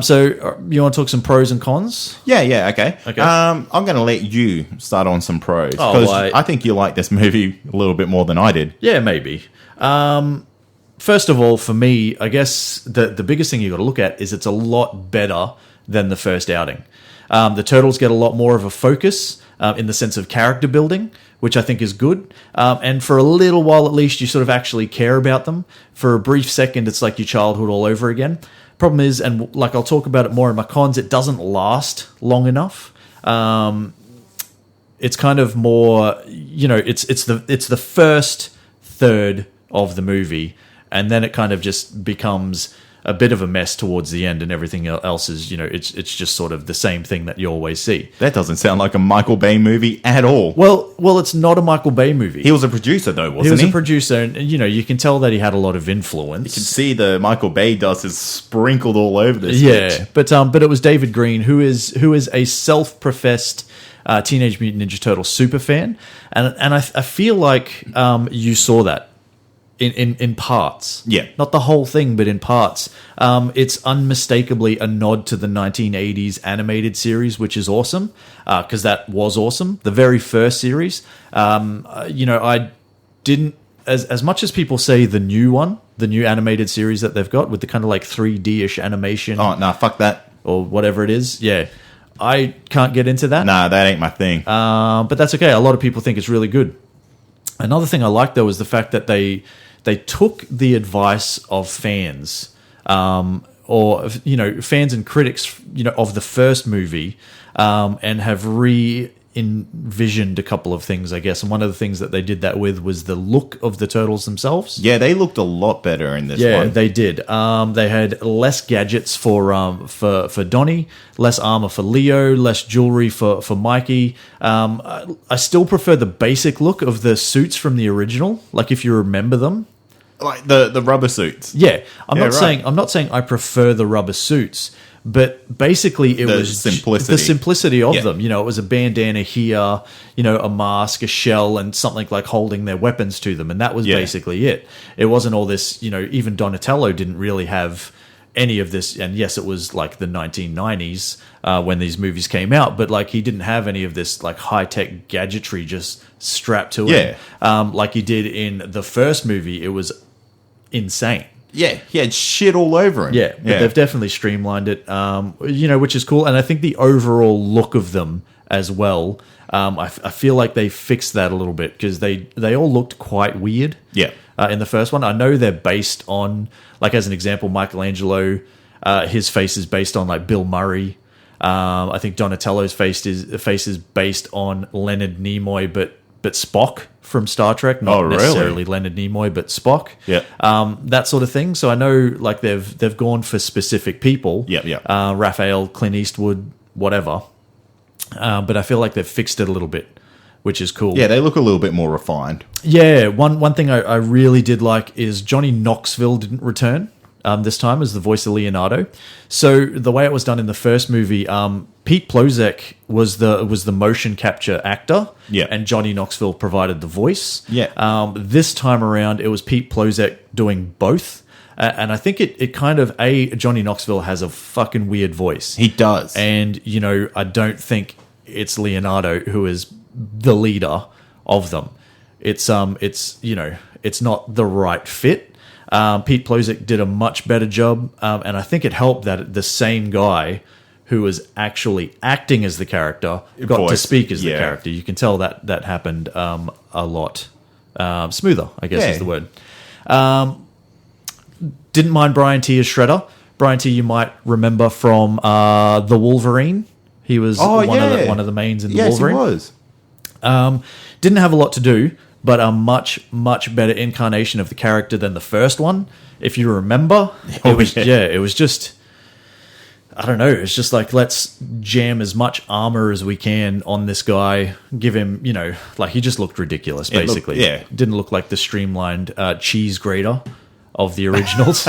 So you want to talk some pros and cons? Yeah, okay. I'm going to let you start on some pros. Because I think you like this movie a little bit more than I did. Yeah, maybe. First of all, for me, I guess the biggest thing you got to look at is it's a lot better than the first outing. The Turtles get a lot more of a focus in the sense of character building, which I think is good. And for a little while, at least, you sort of actually care about them. For a brief second, it's like your childhood all over again. Problem is, and I'll talk about it more in my cons, it doesn't last long enough. It's kind of more, it's the first third of the movie. And then it kind of just becomes a bit of a mess towards the end, and everything else is, it's just sort of the same thing that you always see. That doesn't sound like a Michael Bay movie at all. Well, it's not a Michael Bay movie. He was a producer, though, wasn't he? He was a producer, and, you can tell that he had a lot of influence. You can see the Michael Bay dust is sprinkled all over this. Yeah, but it was David Green, who is a self-professed Teenage Mutant Ninja Turtle super fan, and I feel like you saw that. In parts. Yeah. Not the whole thing, but in parts. It's unmistakably a nod to the 1980s animated series, which is awesome, because that was awesome. The very first series. I didn't... As much as people say the new animated series that they've got with the kind of like 3D-ish animation. Oh, no, fuck that. Or whatever it is. Yeah. I can't get into that. Nah, that ain't my thing. But that's okay. A lot of people think it's really good. Another thing I like, though, is the fact that they took the advice of fans, or fans and critics, of the first movie, and have re-envisioned a couple of things, I guess. And one of the things that they did that with was the look of the Turtles themselves. Yeah, they looked a lot better in this one. Yeah, they did. They had less gadgets for Donnie, less armor for Leo, less jewelry for Mikey. I still prefer the basic look of the suits from the original, like if you remember them. Like the rubber suits. Yeah, I'm not saying I prefer the rubber suits, but basically it was the simplicity of them. It was a bandana here, a mask, a shell, and something like holding their weapons to them, and that was basically it. It wasn't all this. Even Donatello didn't really have any of this, and yes, it was like the 1990s when these movies came out, but like he didn't have any of this like high-tech gadgetry just strapped to him. Like he did in the first movie. It was insane. Yeah, he had shit all over him. Yeah, but they've definitely streamlined it, which is cool. And I think the overall look of them as well, I feel like they fixed that a little bit, because they all looked quite weird. Yeah. In the first one, I know they're based on, like as an example, Michelangelo, his face is based on like Bill Murray. I think Donatello's face is based on Leonard Nimoy, but Spock from Star Trek, not necessarily Leonard Nimoy, but Spock. Yeah. That sort of thing. So I know like they've gone for specific people. Yeah. Raphael, Clint Eastwood, whatever. But I feel like they've fixed it a little bit, which is cool. Yeah, they look a little bit more refined. Yeah, one thing I really did like is Johnny Knoxville didn't return this time as the voice of Leonardo. So the way it was done in the first movie, Pete Plozek was the motion capture actor, and Johnny Knoxville provided the voice. Yeah. This time around, it was Pete Plozek doing both. And I think it kind of, Johnny Knoxville has a fucking weird voice. He does. And, you know, I don't think it's Leonardo who is the leader of them. It's you know, it's not the right fit. Pete Plozek did a much better job. And I think it helped that the same guy who was actually acting as the character got to speak as the character. You can tell that happened a lot smoother, I guess is the word. Didn't mind Brian T as Shredder. Brian T, you might remember from The Wolverine. He was one of the mains in The Wolverine. Yes, he was. Didn't have a lot to do, but a much, much better incarnation of the character than the first one. If you remember, it was just, I don't know, it's just like, let's jam as much armor as we can on this guy, give him, you know, like he just looked ridiculous, basically. Didn't look like the streamlined cheese grater of the originals.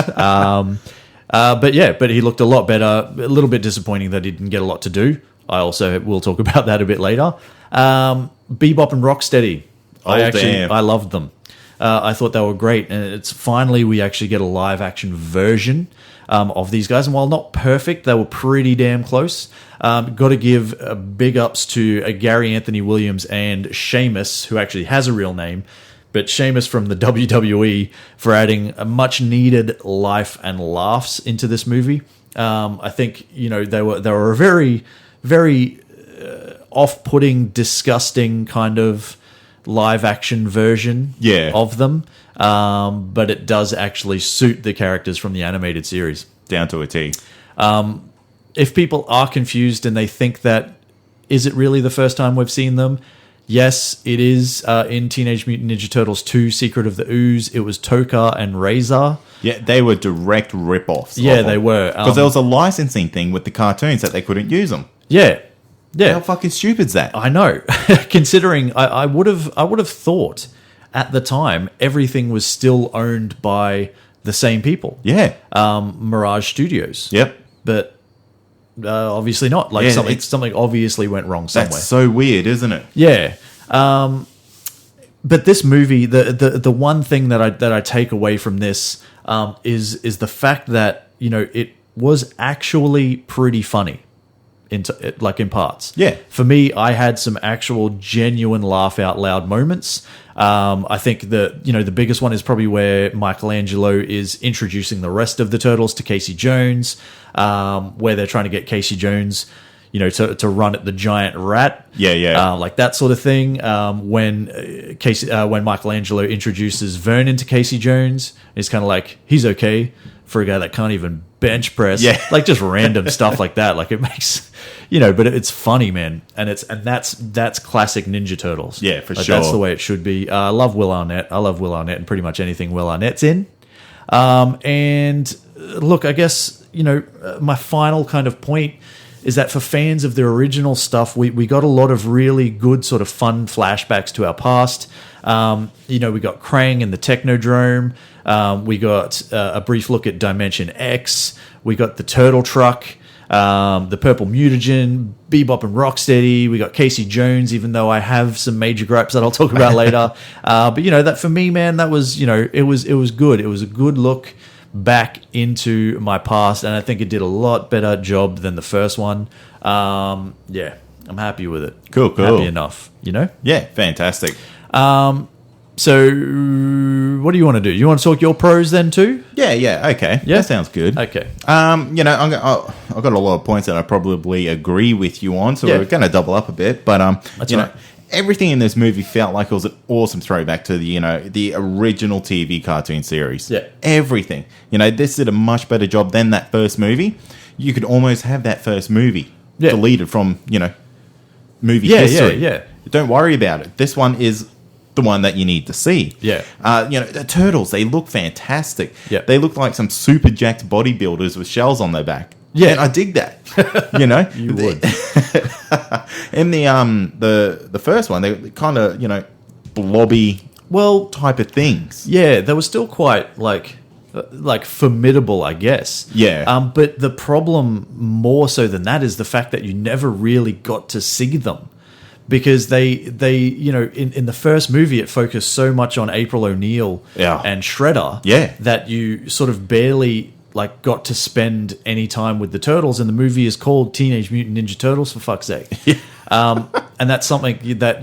But he looked a lot better. A little bit disappointing that he didn't get a lot to do. I also will talk about that a bit later. Bebop and Rocksteady. I loved them. I thought they were great, and it's finally we actually get a live action version of these guys. And while not perfect, they were pretty damn close. Got to give big ups to Gary Anthony Williams and Sheamus, who actually has a real name, but Sheamus from the WWE for adding a much needed life and laughs into this movie. I think, you know, they were a very, very off-putting, disgusting kind of live-action version of them. But it does actually suit the characters from the animated series. Down to a T. If people are confused and they think that, is it really the first time we've seen them? Yes, it is. In Teenage Mutant Ninja Turtles 2, Secret of the Ooze, it was Tokka and Razor. Yeah, they were direct rip-offs. Yeah, they were. Because there was a licensing thing with the cartoons that they couldn't use them. Yeah. How fucking stupid's that? I know. Considering I would have thought at the time everything was still owned by the same people. Yeah. Mirage Studios. Yep. But obviously not. Like something obviously went wrong somewhere. That's so weird, isn't it? Yeah. But this movie, the one thing that I take away from this is the fact that, you know, it was actually pretty funny. In parts. Yeah. For me, I had some actual genuine laugh out loud moments. I think the biggest one is probably where Michelangelo is introducing the rest of the Turtles to Casey Jones, where they're trying to get Casey Jones, you know, to run at the giant rat. Yeah. Like that sort of thing. When Michelangelo introduces Vernon to Casey Jones, it's kind of like, he's okay for a guy that can't even bench press. Yeah. Like just random stuff like that. Like it makes, you know, but it's funny, man. And that's classic Ninja Turtles. Yeah, for like, sure. That's the way it should be. I love Will Arnett. I love Will Arnett and pretty much anything Will Arnett's in. And look, I guess, you know, my final kind of point is that for fans of the original stuff, we got a lot of really good sort of fun flashbacks to our past. You know, we got Krang and the Technodrome. We got a brief look at Dimension X. We got the Turtle Truck, the Purple Mutagen, Bebop and Rocksteady. We got Casey Jones, even though I have some major gripes that I'll talk about later. But, you know, that for me, man, that was, you know, it was good. It was a good look back into my past, and I think it did a lot better job than the first one. Yeah, I'm happy with it. Cool. Happy enough, you know? Yeah, fantastic. So what do you want to do? You want to talk your pros then too? Yeah, okay. Yeah? That sounds good. Okay. You know, I've got a lot of points that I probably agree with you on, so we're going to double up a bit. But, That's you right. know, everything in this movie felt like it was an awesome throwback to the original TV cartoon series. Yeah. Everything. You know, this did a much better job than that first movie. You could almost have that first movie deleted from, you know, movie history. Don't worry about it. This one is the one that you need to see. Yeah. The turtles, they look fantastic. Yeah. They look like some super jacked bodybuilders with shells on their back. Yeah. And I dig that. You would. In the first one, they kind of, blobby type of things. Yeah, they were still quite like formidable, I guess. Yeah. But the problem more so than that is the fact that you never really got to see them. Because they in the first movie it focused so much on April O'Neil and Shredder that you sort of barely got to spend any time with the Turtles, and the movie is called Teenage Mutant Ninja Turtles, for fuck's sake. And that's something that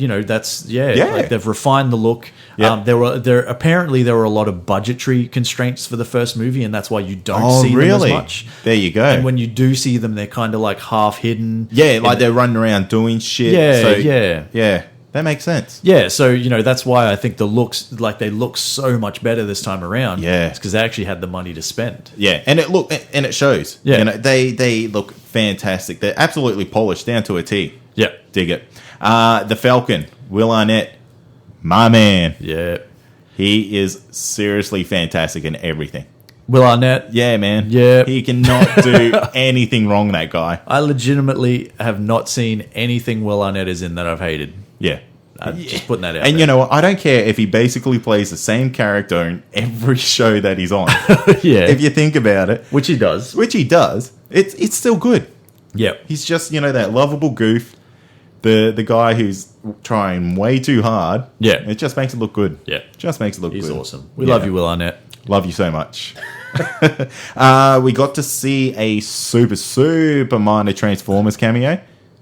they've refined the look. There were a lot of budgetary constraints for the first movie, and that's why you don't see them as much. There you go. And when you do see them, they're kind of half hidden. Yeah, they're running around doing shit. Yeah. That makes sense. Yeah, so that's why I think the looks they look so much better this time around. Yeah, it's because they actually had the money to spend. Yeah, and it shows. Yeah, they look fantastic. They're absolutely polished down to a T. Yeah, dig it. The Falcon, Will Arnett, my man. Yeah, he is seriously fantastic in everything. Will Arnett, yeah, man. Yeah, he cannot do anything wrong. That guy. I legitimately have not seen anything Will Arnett is in that I've hated. Yeah. Just putting that out and there. You know what? I don't care if he basically plays the same character in every show that he's on. Yeah. If you think about it. Which he does. It's still good. Yeah. He's just, that lovable goof. The guy who's trying way too hard. Yeah. It just makes it look good. Yeah. Just makes it look good. He's awesome. We love you, Will Arnett. Love you so much. We got to see a super minor Transformers cameo.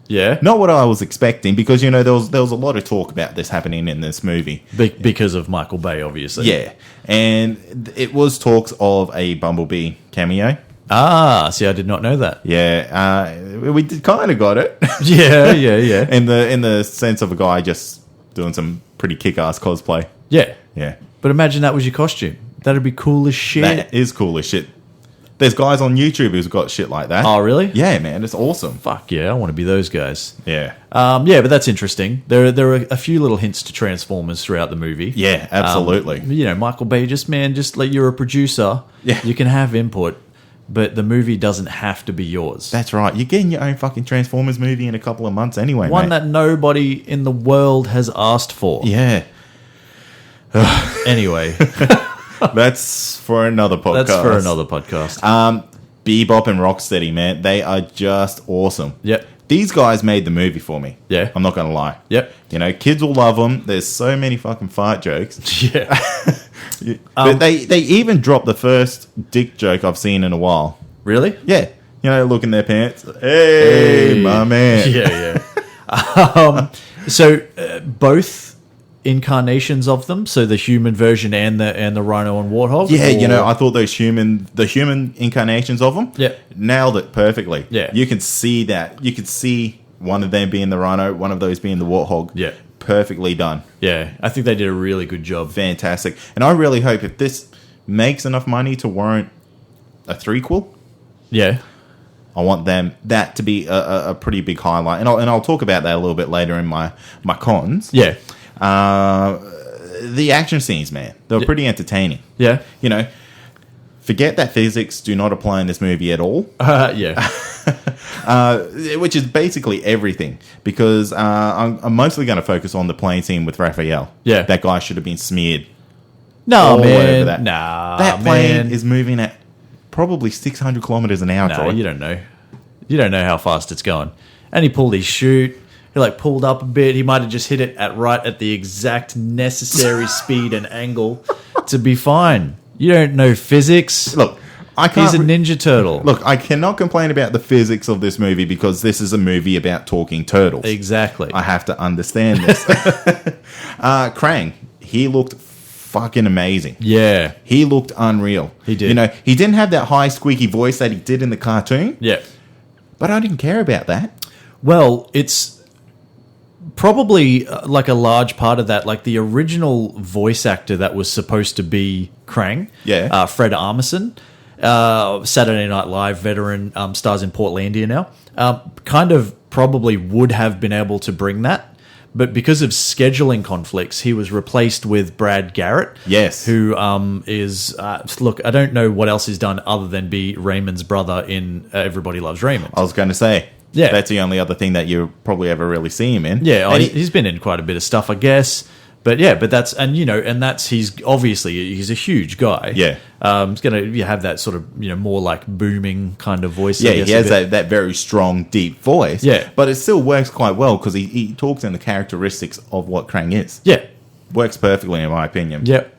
Yeah. Not what I was expecting, because, there was a lot of talk about this happening in this movie. Because of Michael Bay, obviously. Yeah. And it was talks of a Bumblebee cameo. Ah, see, I did not know that. Yeah. We kind of got it. Yeah. in the sense of a guy just doing some pretty kick-ass cosplay. Yeah. Yeah. But imagine that was your costume. That'd be cool as shit. That is cool as shit. There's guys on YouTube who's got shit like that. Oh, really? Yeah, man. It's awesome. Fuck yeah. I want to be those guys. Yeah. Yeah, but that's interesting. There are a few little hints to Transformers throughout the movie. Yeah, absolutely. Michael Bay, just like you're a producer. Yeah. You can have input, but the movie doesn't have to be yours. That's right. You're getting your own fucking Transformers movie in a couple of months anyway, One mate. that nobody in the world has asked for. Yeah. Anyway. That's for another podcast. Bebop and Rocksteady, man. They are just awesome. Yep. These guys made the movie for me. Yeah. I'm not going to lie. Yep. Kids will love them. There's so many fucking fart jokes. Yeah. But they even dropped the first dick joke I've seen in a while. Really? Yeah. Look in their pants. Hey, my man. Yeah. So both incarnations of them, so the human version and the Rhino and Warthog. Yeah, I thought the human incarnations of them. Yeah. Nailed it perfectly. Yeah. You can see that. You could see one of them being the Rhino, one of those being the Warthog. Yeah. Perfectly done. Yeah, I think they did a really good job. Fantastic. And I really hope if this makes enough money to warrant a threequel. Yeah. I want that to be a pretty big highlight. And I'll talk about that a little bit later in my cons. Yeah. The action scenes, man, they were pretty entertaining. Yeah. Forget that physics do not apply in this movie at all. Yeah. Which is basically everything, because I'm mostly going to focus on the plane scene with Raphael. Yeah. That guy should have been smeared. No, all man. over that. Nah, that plane man. is moving at probably 600 kilometers an hour. No, Troy. you don't know. You don't know how fast it's going. And he pulled his chute. He pulled up a bit. He might have just hit it at the exact necessary speed and angle to be fine. You don't know physics. Look, I can't. He's a Ninja Turtle. Look, I cannot complain about the physics of this movie, because this is a movie about talking turtles. Exactly. I have to understand this. Krang, he looked fucking amazing. Yeah. He looked unreal. He did. He didn't have that high squeaky voice that he did in the cartoon. Yeah. But I didn't care about that. Well, it's probably a large part of that. The original voice actor that was supposed to be Krang, Yeah. Fred Armisen, Saturday Night Live veteran, stars in Portlandia now, kind of probably would have been able to bring that. But because of scheduling conflicts, he was replaced with Brad Garrett. Yes. Who is... look, I don't know what else he's done other than be Raymond's brother in Everybody Loves Raymond. I was going to say, Yeah. that's the only other thing that you probably ever really see him in. Yeah, And he's been in quite a bit of stuff, I guess. But yeah, but that's... And, you know, and that's... He's a huge guy. Yeah. He's going to have that sort of, you know, more like booming kind of voice. yeah, I guess, he a has bit. that very strong, deep voice. Yeah. But it still works quite well because he talks in the characteristics of what Krang is. Yeah. Works perfectly, in my opinion. Yep.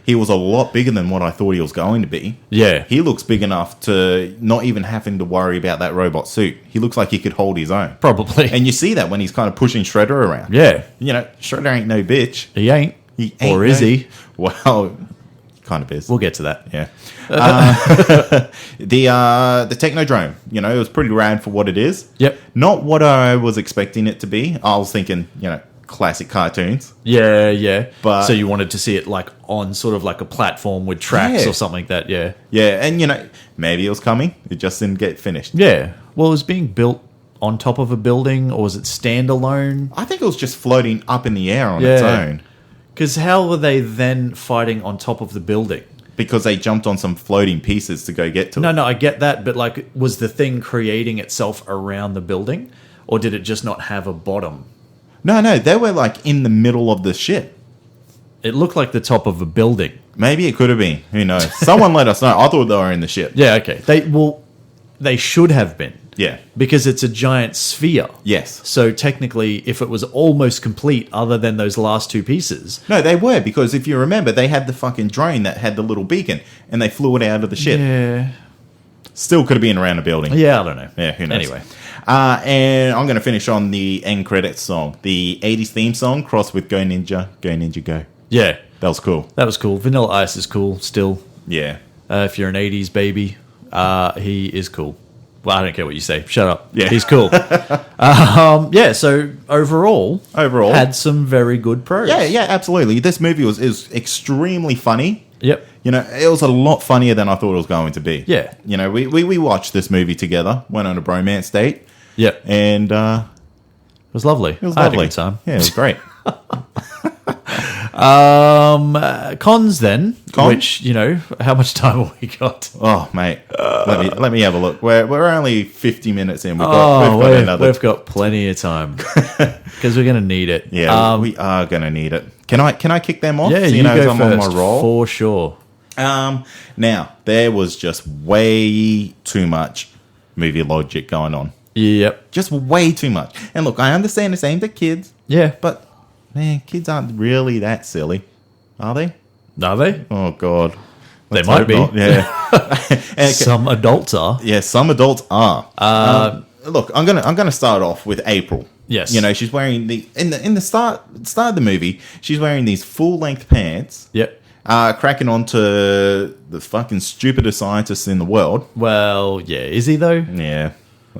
He was a lot bigger than what I thought he was going to be. Yeah. He looks big enough to not even having to worry about that robot suit. He looks like he could hold his own. Probably. And you see that when he's kind of pushing Shredder around. Yeah. You know, Shredder ain't no bitch. He ain't. He ain't Or is no- he? Well, kind of is. We'll get to that. Yeah. The Technodrome, you know, it was pretty rad for what it is. Yep. Not what I was expecting it to be. I was thinking, you know, classic cartoons. Yeah, yeah. But- so you wanted to see it like on sort of like a platform with tracks Yeah. or something like that, yeah. Yeah, and you know, maybe it was coming. It just didn't get finished. Yeah. Well, it was being built on top of a building, or was it standalone? I think it was just floating up in the air on its Yeah. own Because how were they then fighting on top of the building? because they jumped on some floating pieces to go get to No, it. no, I get that, but like, was the thing creating itself around the building, or did it just not have a bottom? No, they were like in the middle of the ship. It looked like the top of a building. Maybe it could have been. Who knows? Someone let us know. I thought they were in the ship. Yeah, okay. They should have been. Yeah. Because it's a giant sphere. Yes. So technically, if it was almost complete, other than those last two pieces, No, they were, because if you remember, they had the fucking drone that had the little beacon, and they flew it out of the ship. yeah, Still could have been around a building. I don't know. Yeah, who knows? Anyway, And I'm going to finish on the end credits song. The 80s theme song crossed with Go Ninja, Go. yeah, That was cool. that was cool. Vanilla Ice is cool still. Yeah. If you're an '80s baby, he is cool. Well, I don't care what you say. Shut up. Yeah. He's cool. Yeah. So overall, had some very good pros. Yeah, absolutely. This movie is extremely funny. Yep. You know, it was a lot funnier than I thought it was going to be. Yeah. You know, we watched this movie together, went on a bromance date, Yep. It and was lovely. it was I lovely. had a good time. Yeah, it was great. Cons then, Con? which, you know, how much time have we got? Oh, mate, let me have a look. We're only 50 minutes in. We've We've got plenty of time because we're going to need it. Yeah, we are gonna need it. Can I kick them off? Yeah, So you know, as go I'm first, on my roll. for sure. Now there was just way too much movie logic going on. Yep. Just way too much. And look, I understand it's aimed at kids, Yeah. but man, kids aren't really that silly, are they? Are they? Oh God, They Let's might hope be. not. Yeah. And- Some adults are. yeah, some adults are. Look, I'm gonna start off with April. Yes. You know, she's wearing in the start of the movie, she's wearing these full length pants. Yep. Cracking onto the fucking stupidest scientist in the world. Well, yeah. Is he though? Yeah.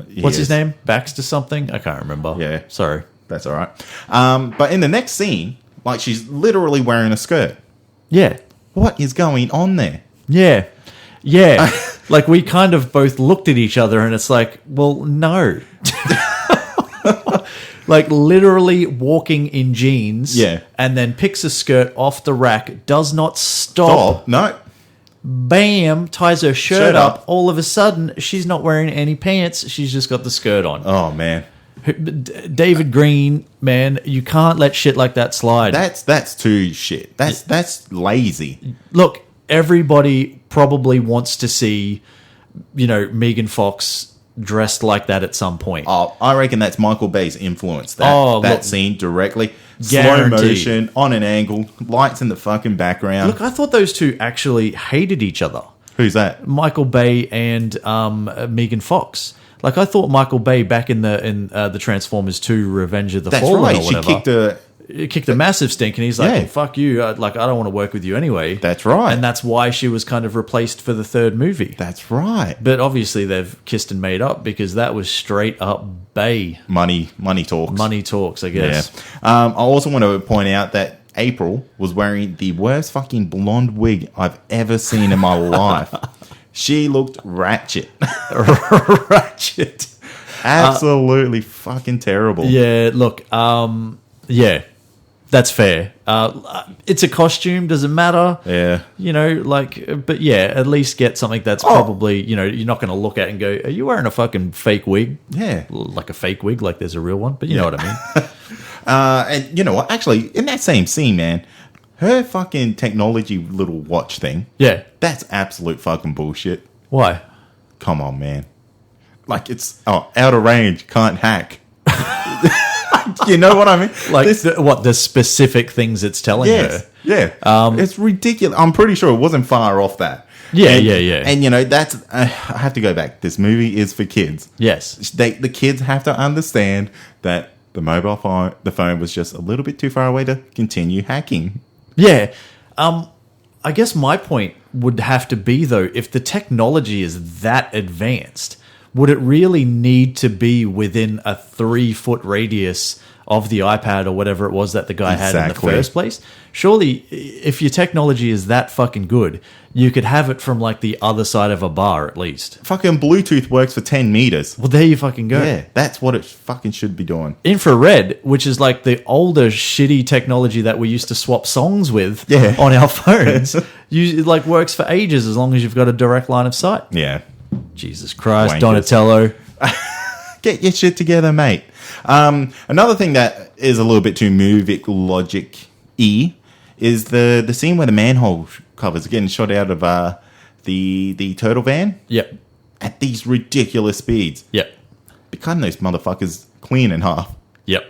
He What's his is. name? Baxter something? I can't remember. Yeah. Sorry. That's all right. But in the next scene, like, she's literally wearing a skirt. Yeah. What is going on there? Yeah. Yeah. Like, we kind of both looked at each other and it's like, well, no. Like, literally walking in jeans. Yeah. And then picks a skirt off the rack, does not stop. No. Bam, ties her shirt Shirt up. up. All of a sudden, she's not wearing any pants. She's just got the skirt on. Oh man, David Green, man, you can't let shit like that slide. that's too shit. That's lazy. Look, everybody probably wants to see, you know, Megan Fox dressed like that at some point. Oh, I reckon that's Michael Bay's influence. That Look, scene directly. guaranteed. Slow motion on an angle, lights in the fucking background. Look, I thought those two actually hated each other. Who's that? Michael Bay and Megan Fox. Like, I thought Michael Bay back in the Transformers 2 Revenge of the That's Fallen right. or She whatever. Kicked a massive stink, and he's like, Yeah. well, fuck you. I don't want to work with you anyway. That's right. And that's why she was kind of replaced for the third movie. That's right. But obviously they've kissed and made up because that was straight up Bay. Money talks. Money talks, I Yeah. guess. I also want to point out that April was wearing the worst fucking blonde wig I've ever seen in my life. She looked ratchet. Ratchet. Absolutely fucking terrible. Yeah, look, yeah, that's fair. It's a costume, doesn't matter. Yeah. You know, like, but yeah, at least get something that's probably, you know, you're not going to look at and go, are you wearing a fucking fake wig? Yeah. Like a fake wig, like there's a real one, but you know what I mean. And you know what? Actually, in that same scene, man, her fucking technology little watch thing, Yeah. that's absolute fucking bullshit. Why? Come on, man. Like, it's out of range, can't hack. You know what I mean? Like, the specific things it's telling her? Yeah. It's ridiculous. I'm pretty sure it wasn't far off that. Yeah, and, yeah. And, you know, that's... I have to go back. This movie is for kids. Yes. The kids have to understand that the the phone was just a little bit too far away to continue hacking. Yeah. I guess my point would have to be, though, if the technology is that advanced, would it really need to be within a 3-foot radius of the iPad or whatever it was that the guy had in the first place? Surely, if your technology is that fucking good, you could have it from, like, the other side of a bar, at least. Fucking Bluetooth works for 10 meters. Well, there you fucking go. Yeah, that's what it fucking should be doing. Infrared, which is like the older shitty technology that we used to swap songs with on our phones, it like works for ages as long as you've got a direct line of sight. Yeah. Jesus Christ, Wankers. Donatello. Get your shit together, mate. Another thing that is a little bit too movie logic-y is the scene where the manhole covers are getting shot out of the turtle van. Yep. At these ridiculous speeds. Yep. Be cutting those motherfuckers clean in half. Yep.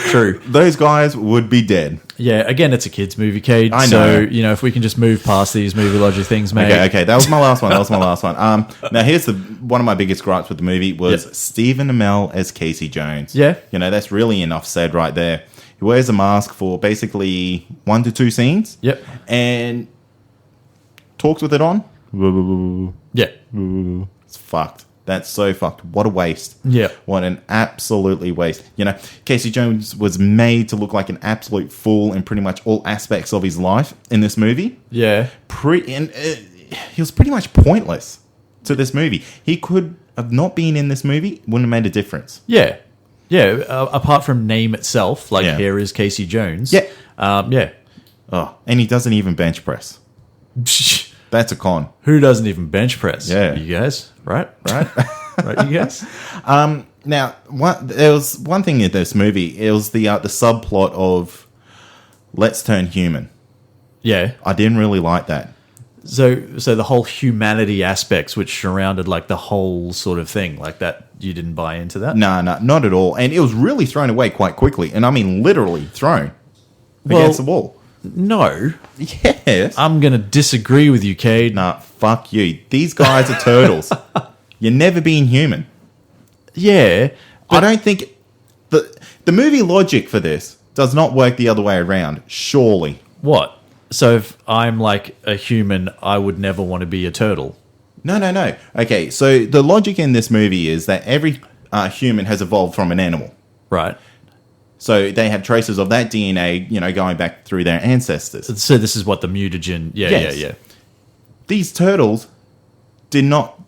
True. Those guys would be dead. Yeah, again, it's a kids' movie, Cade. I know. So, you know, if we can just move past these movie logic things, mate. Okay. That was my last one. Now, here's one of my biggest gripes with the movie was Stephen Amell as Casey Jones. Yeah. You know, that's really enough said right there. He wears a mask for basically 1 to 2 scenes. Yep. And talks with it on. Yeah. It's fucked. That's so fucked. What a waste. Yeah. What an absolutely waste. You know, Casey Jones was made to look like an absolute fool in pretty much all aspects of his life in this movie. Yeah. He was pretty much pointless to this movie. He could have not been in this movie, wouldn't have made a difference. Yeah. Yeah. Apart from name itself, like Yeah. here is Casey Jones. Yeah. Yeah. Oh, and he doesn't even bench press. That's a con. Who doesn't even bench press? Yeah. You guys? Right, you guys? Now, there was one thing in this movie. It was the subplot of let's turn human. Yeah. I didn't really like that. So the whole humanity aspects which surrounded like the whole sort of thing, like that, you didn't buy into that? No, not at all. And it was really thrown away quite quickly. And I mean literally thrown against the wall. No. Yes. I'm going to disagree with you, Cade. Nah, fuck you. These guys are turtles. You're never being human. Yeah. I don't think... The movie logic for this does not work the other way around, surely. What? So if I'm like a human, I would never want to be a turtle. No. Okay, so the logic in this movie is that every human has evolved from an animal. Right. So they have traces of that DNA, you know, going back through their ancestors. So this is what the mutagen... Yes. Yeah. These turtles did not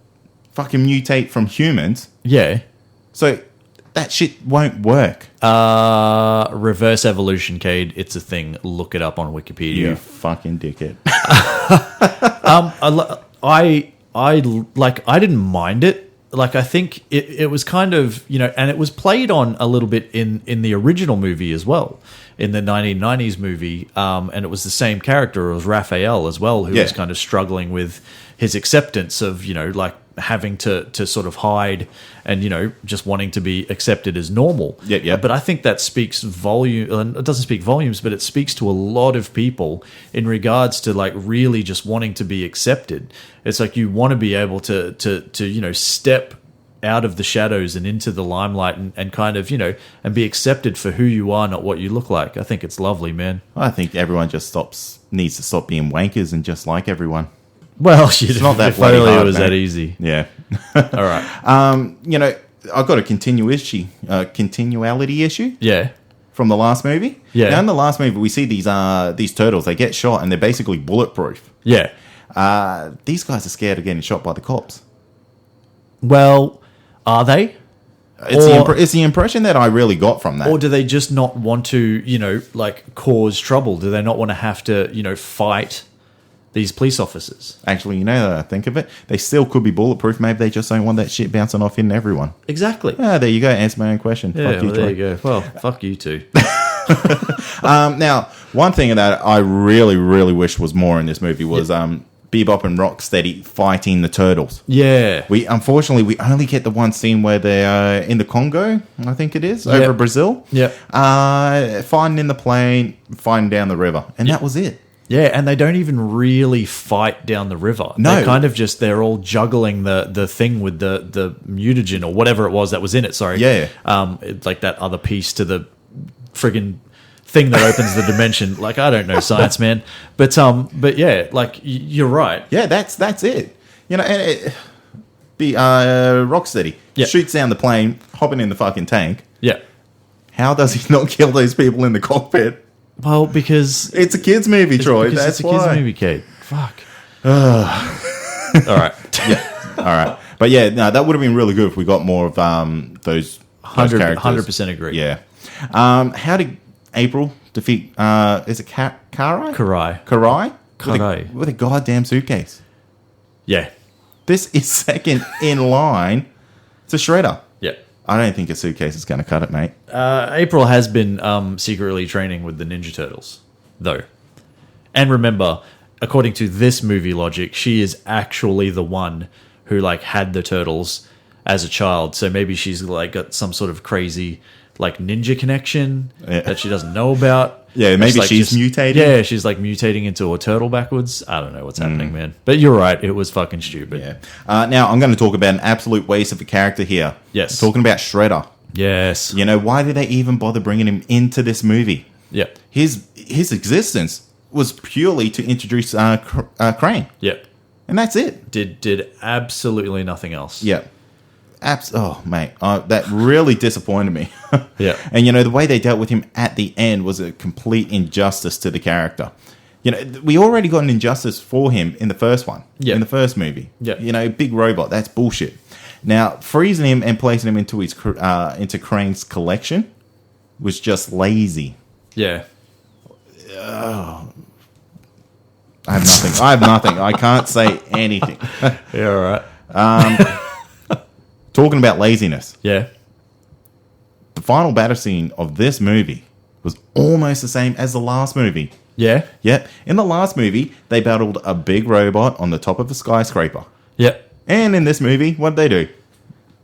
fucking mutate from humans. Yeah. So that shit won't work. Reverse evolution, Cade. It's a thing. Look it up on Wikipedia. You fucking dickhead. I didn't mind it. Like, I think it was kind of, you know, and it was played on a little bit in the original movie as well, in the 1990s movie, and it was the same character. It was Raphael as well, who was kind of struggling with his acceptance of, you know, like having to sort of hide and, you know, just wanting to be accepted as normal. Yeah. But I think that speaks volume, and it doesn't speak volumes, but it speaks to a lot of people in regards to like really just wanting to be accepted. It's like you want to be able to you know, step out of the shadows and into the limelight and kind of, you know, and be accepted for who you are, not what you look like. I think it's lovely, man. I think everyone just needs to stop being wankers and just like everyone. Well, it's not that if only bloody hard, it was mate. that easy. Yeah. All right. You know, I've got a continuality issue Yeah. from the last movie. Yeah. Now in the last movie, we see these turtles. They get shot and they're basically bulletproof. Yeah. These guys are scared of getting shot by the cops. Well, Are they? It's the impression that I really got from that. Or do they just not want to, like, cause trouble? Do they not want to have to, fight these police officers? Actually, now that I think of it, they still could be bulletproof. Maybe they just don't want that shit bouncing off in everyone. Exactly. Ah, there you go. Answer my own question. Yeah, Fuck you, there Troy. you go. Well, fuck you too. Now, one thing that I really, really wish was more in this movie was Bebop and Rocksteady fighting the turtles. Yeah. Unfortunately, we only get the one scene where they're in the Congo, I think it is, over Brazil. Yeah. Fighting in the plane, fighting down the river. And that was it. Yeah, and they don't even really fight down the river. No. They're kind of just, they're all juggling the thing with the mutagen or whatever it was that was in it, sorry. Yeah. Like that other piece to the friggin' thing that opens the dimension. Like, I don't know science, man. But yeah, like, you're right. Yeah, that's it. Rocksteady shoots down the plane, hopping in the fucking tank. Yeah. How does he not kill those people in the cockpit? Well, because... It's a kids' movie, Troy. Because That's it's a why. kids' movie, Kate. Fuck. All right. Yeah. All right. But yeah, no, that would have been really good if we got more of those characters. 100% agree. Yeah. How did April defeat... is it Karai? Karai. With a goddamn suitcase. Yeah. This is second in line to Shredder. Yeah. I don't think a suitcase is going to cut it, mate. April has been secretly training with the Ninja Turtles, though. And remember, according to this movie logic, she is actually the one who, like, had the turtles as a child. So maybe she's, like, got some sort of crazy, like, ninja connection that she doesn't know about. Yeah, maybe like she's mutating. Yeah, she's, like, mutating into a turtle backwards. I don't know what's happening, man. But you're right. It was fucking stupid. Yeah. Now, I'm going to talk about an absolute waste of a character here. Yes. Talking about Shredder. Yes. Why did they even bother bringing him into this movie? Yeah. His existence was purely to introduce Crane. Yeah. And that's it. Did absolutely nothing else. Yeah. Oh, mate. That really disappointed me. Yeah. And, the way they dealt with him at the end was a complete injustice to the character. We already got an injustice for him in the first one. Yeah. In the first movie. Yeah. Big robot. That's bullshit. Now, freezing him and placing him into into Crane's collection was just lazy. Yeah. I have nothing. I can't say anything. Yeah, all right. Talking about laziness. Yeah. The final battle scene of this movie was almost the same as the last movie. Yeah. Yep. In the last movie, they battled a big robot on the top of a skyscraper. Yep. And in this movie, what did they do?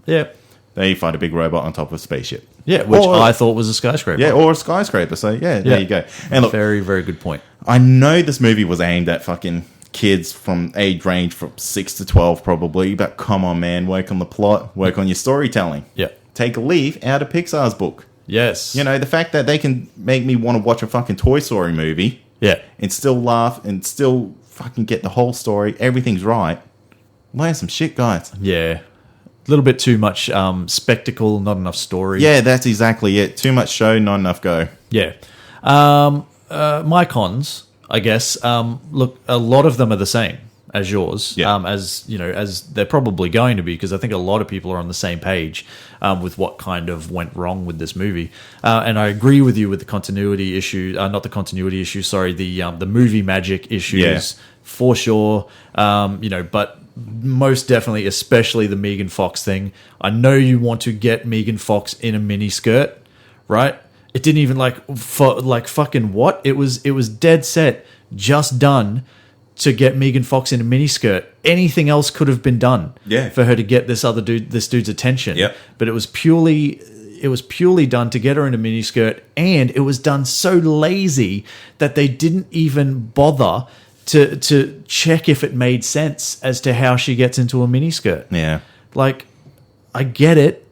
Yep. They fight a big robot on top of a spaceship. Yeah, which I thought was a skyscraper. Yeah, or a skyscraper. So, there you go. And look, very, very good point. I know this movie was aimed at fucking kids from age range from 6 to 12 probably, but come on, man, work on the plot, work on your storytelling. Yeah. Take a leaf out of Pixar's book. Yes. The fact that they can make me want to watch a fucking Toy Story movie and still laugh and still fucking get the whole story, everything's right. Learn some shit, guys. Yeah. A little bit too much spectacle, not enough story. Yeah, that's exactly it. Too much show, not enough go. Yeah. My cons, I guess, look, a lot of them are the same as yours, as they're probably going to be, because I think a lot of people are on the same page with what kind of went wrong with this movie. And I agree with you with the continuity issue, not the continuity issue, sorry, the movie magic issues, for sure. But most definitely, especially the Megan Fox thing. I know you want to get Megan Fox in a mini skirt, right? It didn't even fucking what? It was dead set, just done to get Megan Fox in a miniskirt. Anything else could have been done for her to get this dude's attention. Yep. But it was purely done to get her in a miniskirt, and it was done so lazy that they didn't even bother to check if it made sense as to how she gets into a miniskirt. Yeah. Like, I get it,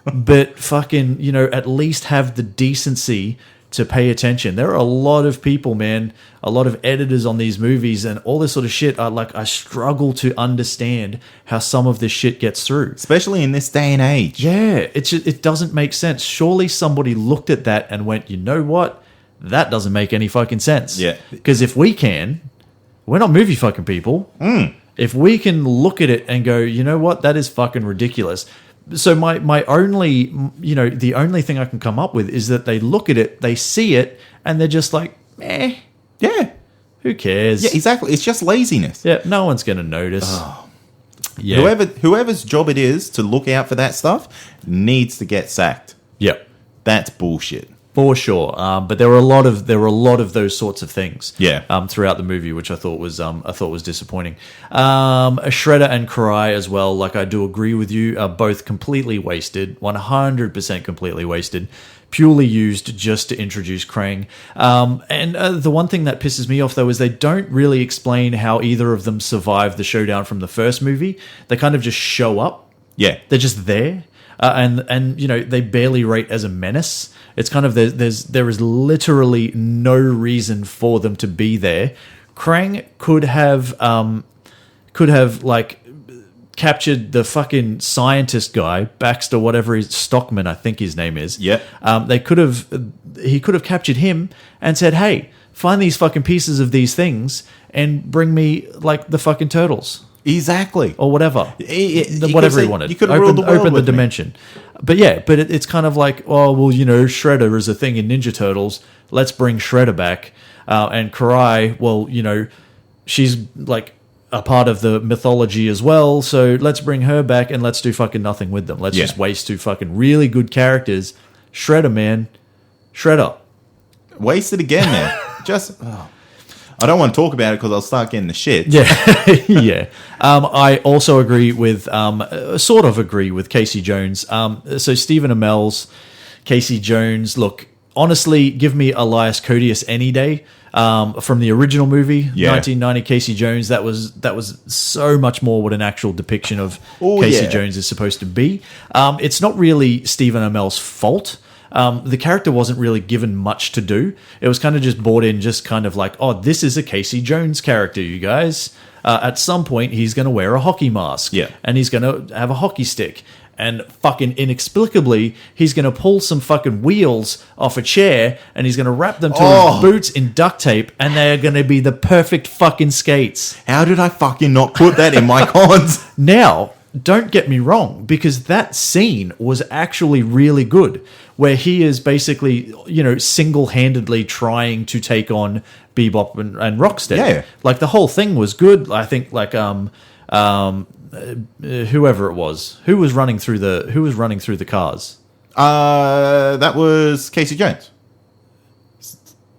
but fucking, at least have the decency to pay attention. There are a lot of people, man, a lot of editors on these movies and all this sort of shit. I struggle to understand how some of this shit gets through. Especially in this day and age. Yeah, it doesn't make sense. Surely somebody looked at that and went, you know what? That doesn't make any fucking sense. Yeah. Because if we can, we're not movie fucking people. If we can look at it and go, you know what? That is fucking ridiculous. So my only, the only thing I can come up with is that they look at it, they see it, and they're just like, eh, Yeah. who cares? Yeah, exactly. It's just laziness. Yeah, no one's going to notice. Yeah. Whoever's job it is to look out for that stuff needs to get sacked. Yep. That's bullshit. For sure, but there were a lot of those sorts of things, Yeah. throughout the movie, which I thought was disappointing. Shredder and Karai as well. Like, I do agree with you, are both completely wasted, 100% completely wasted, purely used just to introduce Krang. And the one thing that pisses me off though is they don't really explain how either of them survived the showdown from the first movie. They kind of just show up. Yeah. They're just there. And they barely rate as a menace. It's kind of there is literally no reason for them to be there. Krang could have like captured the fucking scientist guy, Baxter, whatever his Stockman, I think his name is. Yeah. He could have captured him and said, "Hey, find these fucking pieces of these things and bring me like the fucking turtles." Exactly. Or whatever. Whatever he wanted. You could have ruled the world open the with me. dimension. But yeah, it's kind of like, oh, well, Shredder is a thing in Ninja Turtles. Let's bring Shredder back. And Karai, well, she's like a part of the mythology as well. So let's bring her back and let's do fucking nothing with them. Let's just waste two fucking really good characters. Shredder, man. Shredder. Wasted again there. I don't want to talk about it because I'll start getting the shit. Yeah, yeah. I also agree with, sort of agree with Casey Jones. So Stephen Amell's Casey Jones. Look, honestly, give me Elias Koteas any day. From the original movie, 1990, Casey Jones. That was so much more what an actual depiction of Casey Jones is supposed to be. It's not really Stephen Amell's fault. The character wasn't really given much to do. It was kind of just brought in, just kind of like, oh, this is a Casey Jones character, you guys. At some point, he's going to wear a hockey mask. Yeah. And he's going to have a hockey stick. And fucking inexplicably, he's going to pull some fucking wheels off a chair and he's going to wrap them to his boots in duct tape and they're going to be the perfect fucking skates. How did I fucking not put that in my cons? Now, don't get me wrong, because that scene was actually really good, where he is basically, single-handedly trying to take on Bebop and Rocksteady. Yeah. Like, the whole thing was good. I think, like, whoever it was, who was running through the cars? That was Casey Jones.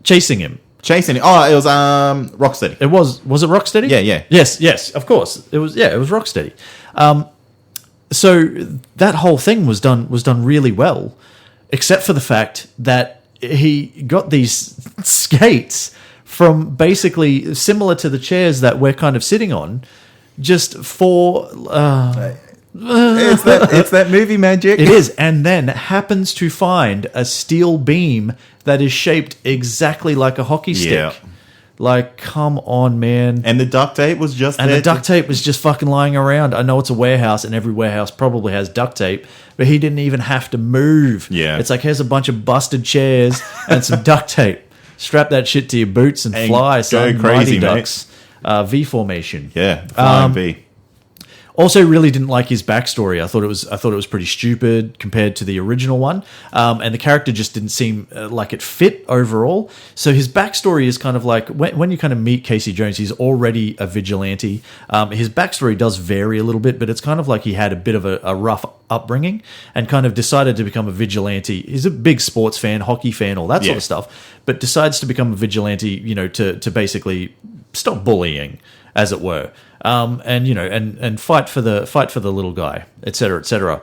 Chasing him. Chasing it. Oh, it was Rocksteady. It was it Rocksteady? Yeah. Yes, of course. It was Rocksteady. So that whole thing was done really well, except for the fact that he got these skates from basically similar to the chairs that we're kind of sitting on, just for It's that movie magic. It is, and then happens to find a steel beam that is shaped exactly like a hockey stick. Yeah. Like, come on, man. And the duct tape was just And there the duct tape was just fucking lying around. I know it's a warehouse, and every warehouse probably has duct tape, but he didn't even have to move. Yeah. It's like, here's a bunch of busted chairs and some duct tape. Strap that shit to your boots and fly, son. go crazy, Mighty Ducks. V formation. Yeah, flying V. Also, really didn't like his backstory. I thought it was pretty stupid compared to the original one, and the character just didn't seem like it fit overall. So his backstory is kind of like when you kind of meet Casey Jones, he's already a vigilante. His backstory does vary a little bit, but it's kind of like he had a bit of a rough upbringing and kind of decided to become a vigilante. He's a big sports fan, hockey fan, all that sort of stuff, but decides to become a vigilante, to basically stop bullying, as it were. And fight for the little guy, etc., etc.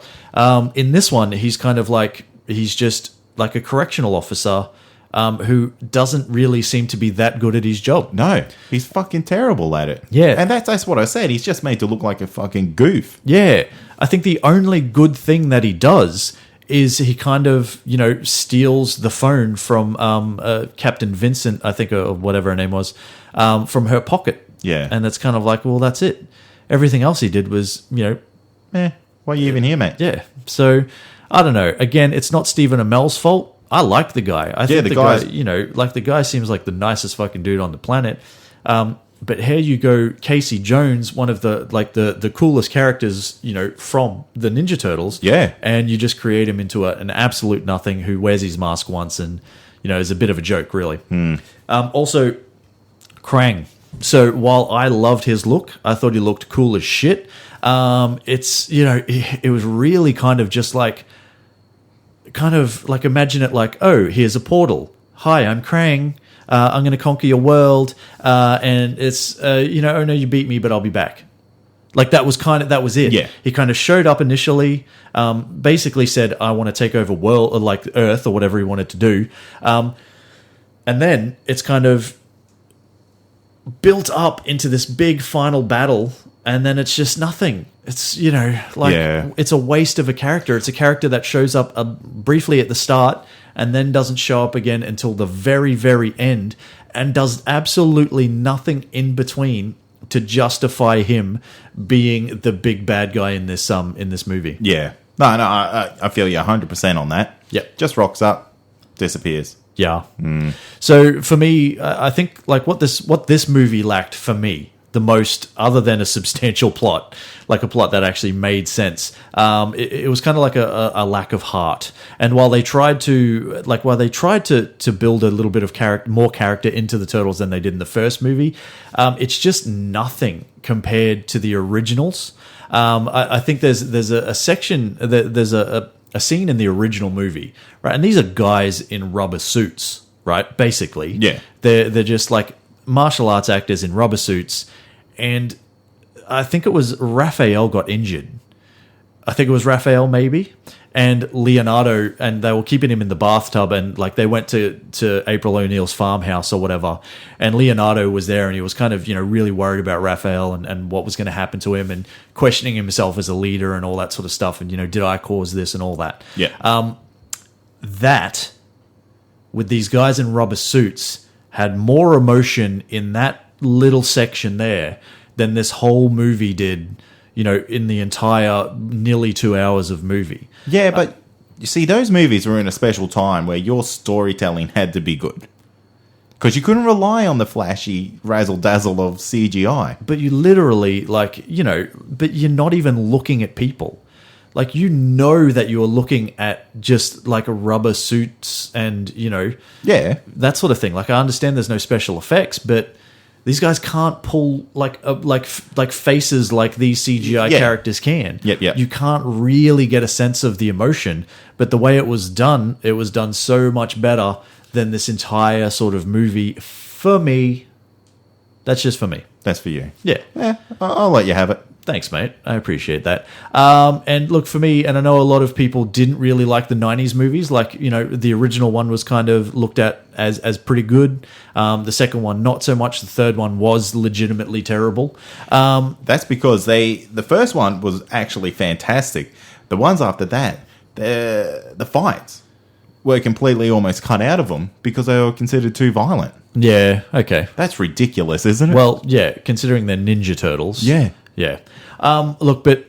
In this one, he's kind of like, he's just like a correctional officer who doesn't really seem to be that good at his job. No, he's fucking terrible at it. Yeah. And that's what I said. He's just made to look like a fucking goof. Yeah. I think the only good thing that he does is he kind of, steals the phone from Captain Vincent, I think, or whatever her name was, from her pocket. Yeah. And that's kind of like, well, that's it. Everything else he did was, why are you even here, mate? Yeah. So, I don't know. Again, it's not Stephen Amell's fault. I like the guy. I think the guy, the guy seems like the nicest fucking dude on the planet. But here you go, Casey Jones, one of the coolest characters, from the Ninja Turtles. Yeah. And you just create him into an absolute nothing who wears his mask once and, is a bit of a joke, really. Also, Krang. So while I loved his look, I thought he looked cool as shit. It was really kind of imagine it like, oh, here's a portal. Hi, I'm Krang. I'm going to conquer your world. And it's, oh no, you beat me, but I'll be back. Like that was it. Yeah. He kind of showed up initially, basically said, I want to take over world, or like Earth or whatever he wanted to do. And then it's kind of built up into this big final battle, and then it's just nothing. It's, it's a waste of a character. It's a character that shows up briefly at the start and then doesn't show up again until the very, very end, and does absolutely nothing in between to justify him being the big bad guy in this movie. Yeah. No, I feel you 100% on that. Yep. Just rocks up, disappears. Yeah. So for me, I think like what this movie lacked for me the most, other than a substantial plot, like a plot that actually made sense, it was kind of like a lack of heart. And while they tried to build a little bit of more character into the Turtles than they did in the first movie, it's just nothing compared to the originals. I think there's a section, there's a scene in the original movie, right? And these are guys in rubber suits, right? Basically, yeah, they're just like martial arts actors in rubber suits, and I think it was Raphael got injured. I think it was Raphael maybe, and Leonardo, and they were keeping him in the bathtub, and like they went to April O'Neil's farmhouse or whatever, and Leonardo was there, and he was kind of really worried about Raphael and what was going to happen to him, and questioning himself as a leader and all that sort of stuff, and did I cause this and all that. Yeah. That with these guys in rubber suits had more emotion in that little section there than this whole movie did, in the entire nearly 2 hours of movie. Yeah, but you see, those movies were in a special time where your storytelling had to be good. Because you couldn't rely on the flashy razzle-dazzle of CGI. But you literally, but you're not even looking at people. Like, that you're looking at just, like, rubber suits and, Yeah. that sort of thing. Like, I understand there's no special effects, but these guys can't pull, like faces like these CGI characters can. Yep. You can't really get a sense of the emotion, but the way it was done so much better than this entire sort of movie for me. That's just for me. That's for you. Yeah. I'll let you have it. Thanks, mate. I appreciate that. And look, for me, and I know a lot of people didn't really like the 90s movies. Like, the original one was kind of looked at as pretty good. The second one, not so much. The third one was legitimately terrible. That's because the first one was actually fantastic. The ones after that, the fights were completely almost cut out of them because they were considered too violent. Yeah, okay. That's ridiculous, isn't it? Well, yeah, considering they're Ninja Turtles. Yeah. Yeah. Look, but,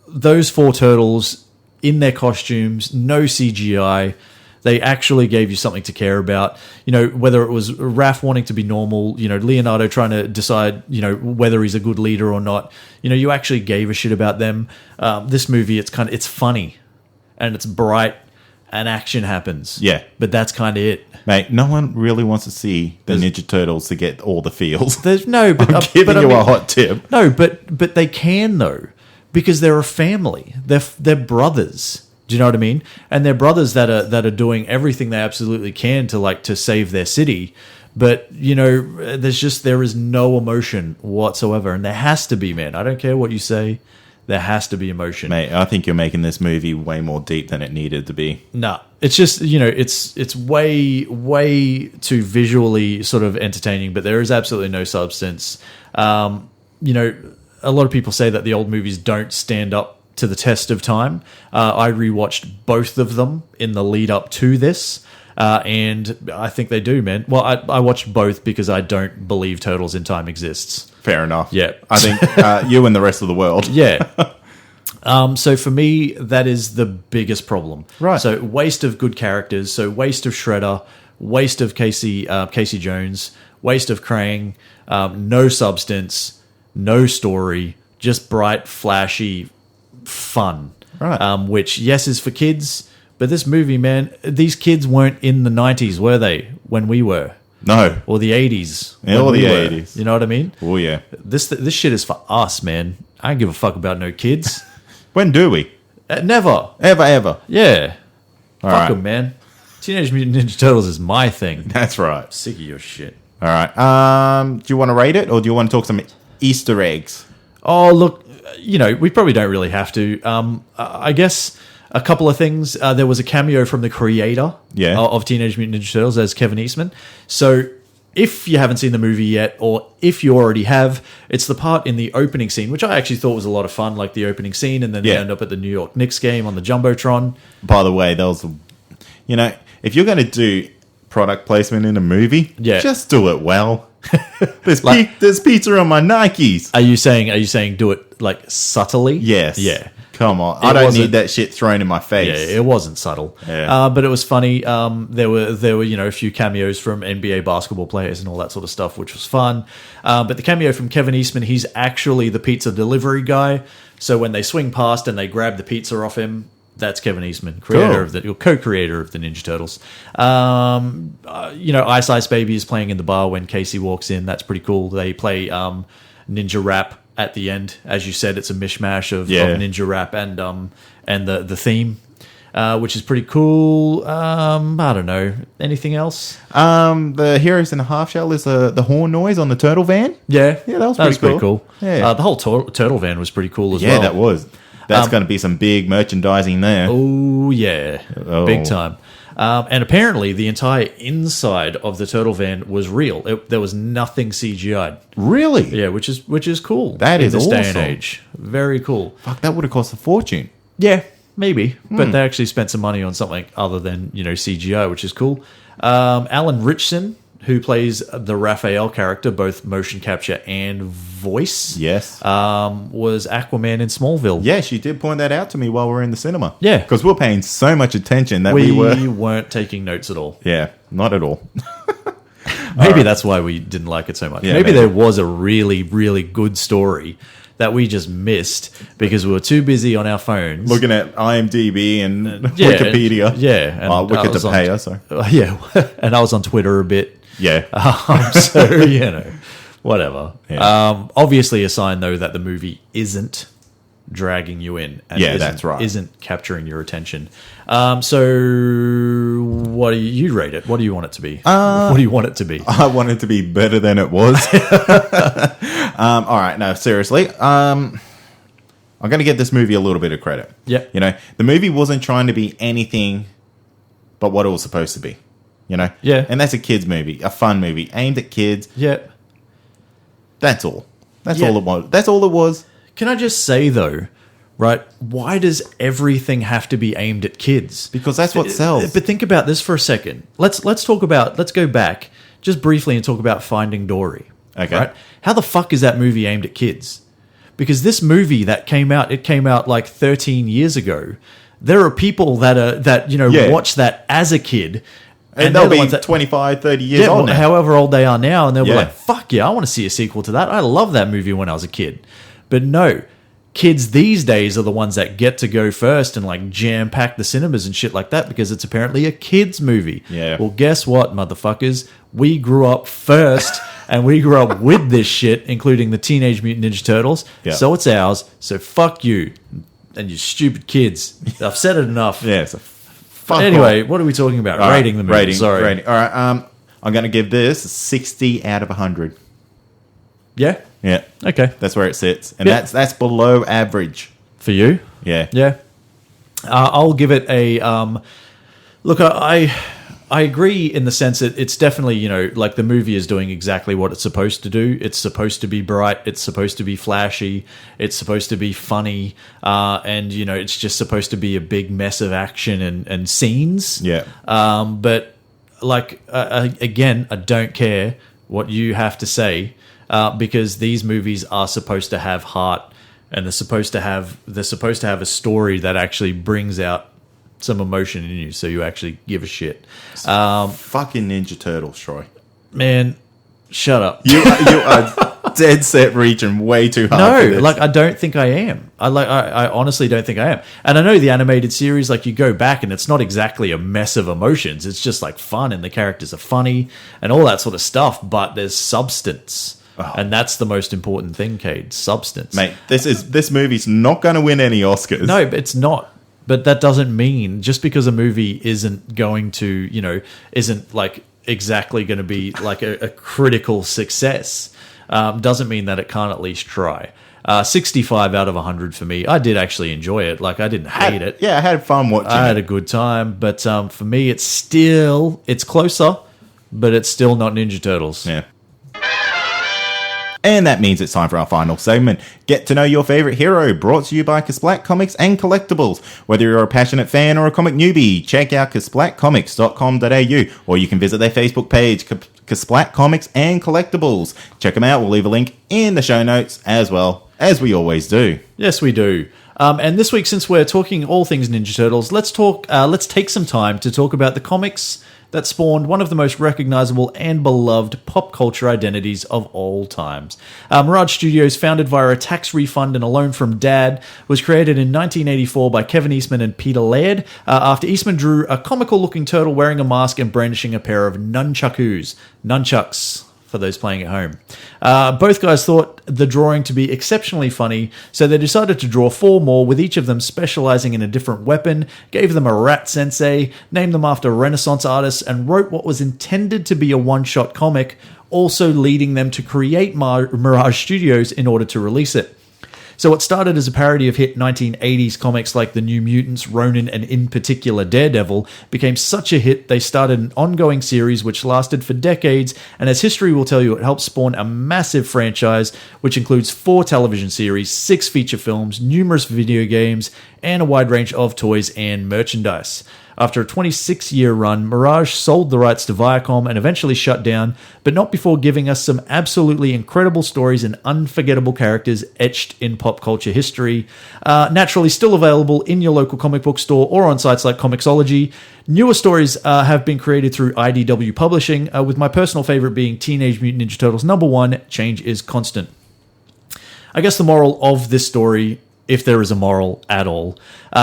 those four turtles in their costumes, no CGI, they actually gave you something to care about. Whether it was Raph wanting to be normal, Leonardo trying to decide, whether he's a good leader or not, you actually gave a shit about them. This movie, it's funny and it's bright and action happens. Yeah. But that's kind of it. Mate, no one really wants to see the Ninja Turtles to get all the feels. There's no, but I'm giving you a hot tip. No, but they can though, because they're a family. They're brothers. Do you know what I mean? And they're brothers that are doing everything they absolutely can to save their city. But there is no emotion whatsoever, and there has to be, man. I don't care what you say. There has to be emotion. Mate, I think you're making this movie way more deep than it needed to be. No, it's just, it's way, way too visually sort of entertaining, but there is absolutely no substance. A lot of people say that the old movies don't stand up to the test of time. I rewatched both of them in the lead up to this, and I think they do, man. Well, I watched both because I don't believe Turtles in Time exists. Fair enough. Yeah. I think you and the rest of the world. Yeah. So for me, that is the biggest problem. Right. So waste of good characters. So waste of Shredder, waste of Casey Jones, waste of Krang, no substance, no story, just bright, flashy fun. Right. Which, yes, is for kids, but this movie, man, these kids weren't in the 90s, were they, when we were? No. Or the 80s. Yeah, when or we the were. 80s. You know what I mean? Oh, yeah. This shit is for us, man. I don't give a fuck about no kids. When do we? Never. Ever. Yeah. All Fuck right. them, man. Teenage Mutant Ninja Turtles is my thing. That's right. Sick of your shit. All right. Do you want to rate it, or do you want to talk some Easter eggs? Oh, look, we probably don't really have to. I guess a couple of things. There was a cameo from the creator of Teenage Mutant Ninja Turtles as Kevin Eastman. So if you haven't seen the movie yet, or if you already have, it's the part in the opening scene, which I actually thought was a lot of fun, like the opening scene, and then they end up at the New York Knicks game on the Jumbotron. By the way, that was, if you're going to do product placement in a movie, just do it well. There's pizza on my Nikes. Are you saying do it like subtly? Yes. Yeah. Come on. I don't need that shit thrown in my face. Yeah, it wasn't subtle. Yeah. But it was funny. There were a few cameos from NBA basketball players and all that sort of stuff, which was fun. But the cameo from Kevin Eastman, he's actually the pizza delivery guy. So when they swing past and they grab the pizza off him, that's Kevin Eastman, co-creator of the Ninja Turtles. Ice Ice Baby is playing in the bar when Casey walks in. That's pretty cool. They play ninja rap at the end. As you said, it's a mishmash of ninja rap and the theme, which is pretty cool. I don't know. Anything else? The Heroes in a Half Shell is the horn noise on the turtle van. Yeah, that was pretty cool. Yeah. The whole turtle van was pretty cool as well. Yeah, that was. That's going to be some big merchandising there. Oh, yeah. Big time. And apparently the entire inside of the turtle van was real. There was nothing CGI'd. Really? Yeah, which is cool. That is awesome. In this awesome. day and age. Very cool. Fuck, that would have cost a fortune. Yeah, maybe. But they actually spent some money on something other than, CGI, which is cool. Alan Ritchson, who plays the Raphael character, both motion capture and voice. Yes. Was Aquaman in Smallville. Yeah, she did point that out to me while we were in the cinema. Yeah. Because we were paying so much attention that we weren't taking notes at all. Yeah, not at all. Maybe that's why we didn't like it so much. Yeah, maybe there was a really, really good story that we just missed because we were too busy on our phones. Looking at IMDb and Wikipedia. And Wikipedia, sorry. And I was on Twitter a bit. Yeah. So, whatever. Yeah. Obviously a sign, though, that the movie isn't dragging you in. And that's right. Isn't capturing your attention. So what do you rate it? What do you want it to be? What do you want it to be? I want it to be better than it was. All right, no, seriously. I'm going to give this movie a little bit of credit. Yeah. The movie wasn't trying to be anything but what it was supposed to be. Yeah. And that's a kid's movie, a fun movie, aimed at kids. Yeah. That's all. That's all it was. That's all it was. Can I just say, though, right, why does everything have to be aimed at kids? Because that's what sells. But think about this for a second. Let's go back just briefly and talk about Finding Dory. Okay. Right? How the fuck is that movie aimed at kids? Because this movie that came out like 13 years ago. There are people that watch that as a kid. And they'll be 25, 30 years old now. However old they are now. And they'll be like, fuck yeah, I want to see a sequel to that. I love that movie when I was a kid. But no, kids these days are the ones that get to go first and like jam-pack the cinemas and shit like that because it's apparently a kid's movie. Yeah. Well, guess what, motherfuckers? We grew up first and we grew up with this shit, including the Teenage Mutant Ninja Turtles. Yeah. So it's ours. So fuck you and you stupid kids. I've said it enough. Yeah, so anyway, what are we talking about? Rating the movie. Sorry. Rating. All right. I'm going to give this 60 out of 100. Yeah? Yeah. Okay. That's where it sits. And that's below average. For you? Yeah. Yeah. I'll give it a... look, I agree in the sense that it's definitely, like the movie is doing exactly what it's supposed to do. It's supposed to be bright. It's supposed to be flashy. It's supposed to be funny. And, it's just supposed to be a big mess of action and scenes. Yeah. But, again, I don't care what you have to say because these movies are supposed to have heart and they're supposed to have a story that actually brings out some emotion in you, so you actually give a shit. Fucking Ninja Turtles, Troy. Man, Shut up. You are dead set reaching way too hard. No, for this. like I don't think I am. I honestly don't think I am. And I know the animated series, like you go back and it's not exactly a mess of emotions. It's just like fun and the characters are funny and all that sort of stuff. But there's substance, and that's the most important thing, Cade. Substance, mate. This movie's not going to win any Oscars. No, it's not. But that doesn't mean just because a movie isn't going to, isn't like exactly going to be like a critical success. Doesn't mean that it can't at least try. 65 out of 100 for me. I did actually enjoy it. Like I didn't hate it. Yeah, I had fun watching it. I had a good time. But for me, it's closer, but it's still not Ninja Turtles. Yeah. And that means it's time for our final segment. Get to know your favorite hero, brought to you by Kasplat Comics and Collectibles. Whether you're a passionate fan or a comic newbie, check out kasplatcomics.com.au, or you can visit their Facebook page, Kasplat Comics and Collectibles. Check them out. We'll leave a link in the show notes as well, as we always do. Yes, we do. And this week, since we're talking all things Ninja Turtles, let's take some time to talk about the comics that spawned one of the most recognizable and beloved pop culture identities of all times. Mirage Studios, founded via a tax refund and a loan from Dad, was created in 1984 by Kevin Eastman and Peter Laird, after Eastman drew a comical-looking turtle wearing a mask and brandishing a pair of nunchucks, for those playing at home. Both guys thought the drawing to be exceptionally funny, so they decided to draw 4 more, with each of them specializing in a different weapon, gave them a rat sensei, named them after Renaissance artists, and wrote what was intended to be a one-shot comic, also leading them to create Mirage Studios in order to release it. So what started as a parody of hit 1980s comics like the New Mutants, Ronin, and in particular Daredevil became such a hit they started an ongoing series which lasted for decades, and as history will tell you, it helped spawn a massive franchise which includes 4 television series, 6 feature films, numerous video games, and a wide range of toys and merchandise. After a 26-year run, Mirage sold the rights to Viacom and eventually shut down, but not before giving us some absolutely incredible stories and unforgettable characters etched in pop culture history. Naturally, still available in your local comic book store or on sites like Comixology. Newer stories have been created through IDW Publishing, with my personal favorite being Teenage Mutant Ninja Turtles #1, Change is Constant. I guess the moral of this story, if there is a moral at all,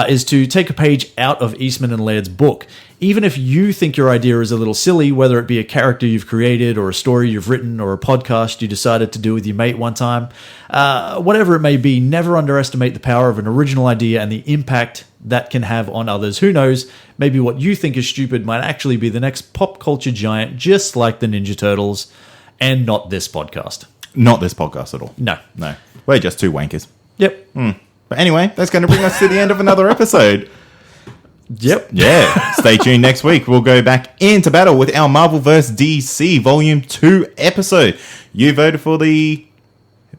is to take a page out of Eastman and Laird's book. Even if you think your idea is a little silly, whether it be a character you've created or a story you've written or a podcast you decided to do with your mate one time, whatever it may be, never underestimate the power of an original idea and the impact that can have on others. Who knows, maybe what you think is stupid might actually be the next pop culture giant, just like the Ninja Turtles, and not this podcast. Not this podcast at all. No. We're just 2 wankers. Yep. But anyway, that's going to bring us to the end of another episode. Yep. Yeah. Stay tuned next week. We'll go back into battle with our Marvel vs. DC Volume 2 episode. You voted for the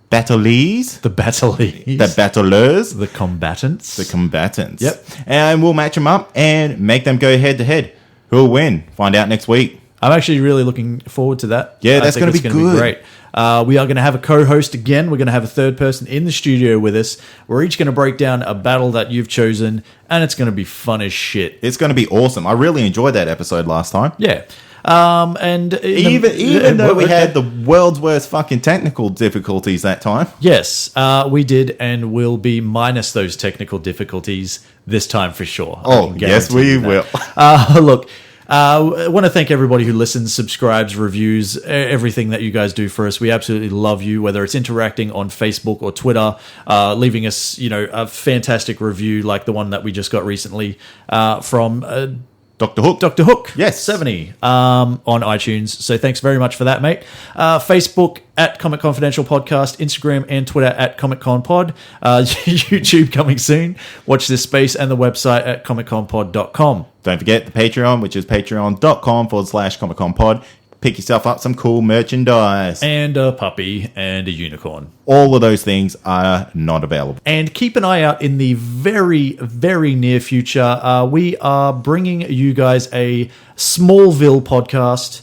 battlees. The battlees. The battlers. The combatants. The combatants. Yep. And we'll match them up and make them go head to head. Who'll win? Find out next week. I'm actually really looking forward to that. Yeah, that's going to be good. Great. We are going to have a co-host again. We're going to have a third person in the studio with us. We're each going to break down a battle that you've chosen, and it's going to be fun as shit. It's going to be awesome. I really enjoyed that episode last time. Yeah. And even though we had the world's worst fucking technical difficulties that time. Yes, we did, and we'll be minus those technical difficulties this time for sure. Oh, yes, we will. Look, I want to thank everybody who listens, subscribes, reviews, everything that you guys do for us. We absolutely love you, whether it's interacting on Facebook or Twitter, leaving us, a fantastic review like the one that we just got recently from Dr. Hook. Dr. Hook. Yes. 70 on iTunes. So thanks very much for that, mate. Facebook at Comic Confidential Podcast, Instagram and Twitter at Comic Con Pod, YouTube coming soon. Watch this space, and the website at comicconpod.com. Don't forget the Patreon, which is patreon.com/ComicConPod. Pick yourself up some cool merchandise. And a puppy and a unicorn. All of those things are not available. And keep an eye out in the very, very near future. We are bringing you guys a Smallville podcast.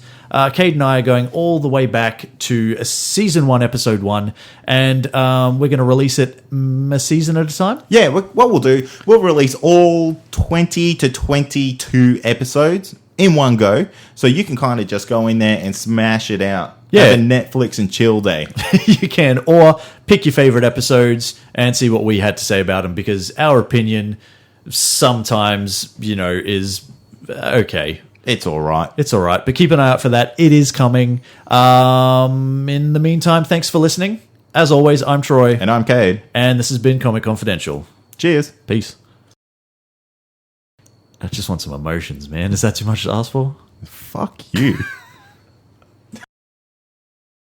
Cade and I are going all the way back to season 1, episode 1, and we're going to release it a season at a time. Yeah, what we'll do, we'll release all 20 to 22 episodes in one go. So you can kind of just go in there and smash it out. Yeah. Have a Netflix and chill day. You can, or pick your favorite episodes and see what we had to say about them, because our opinion sometimes, is okay. It's all right. It's all right, but keep an eye out for that. It is coming. In the meantime, thanks for listening. As always, I'm Troy. And I'm Kade. And this has been Comic Confidential. Cheers. Peace. I just want some emotions, man. Is that too much to ask for? Fuck you.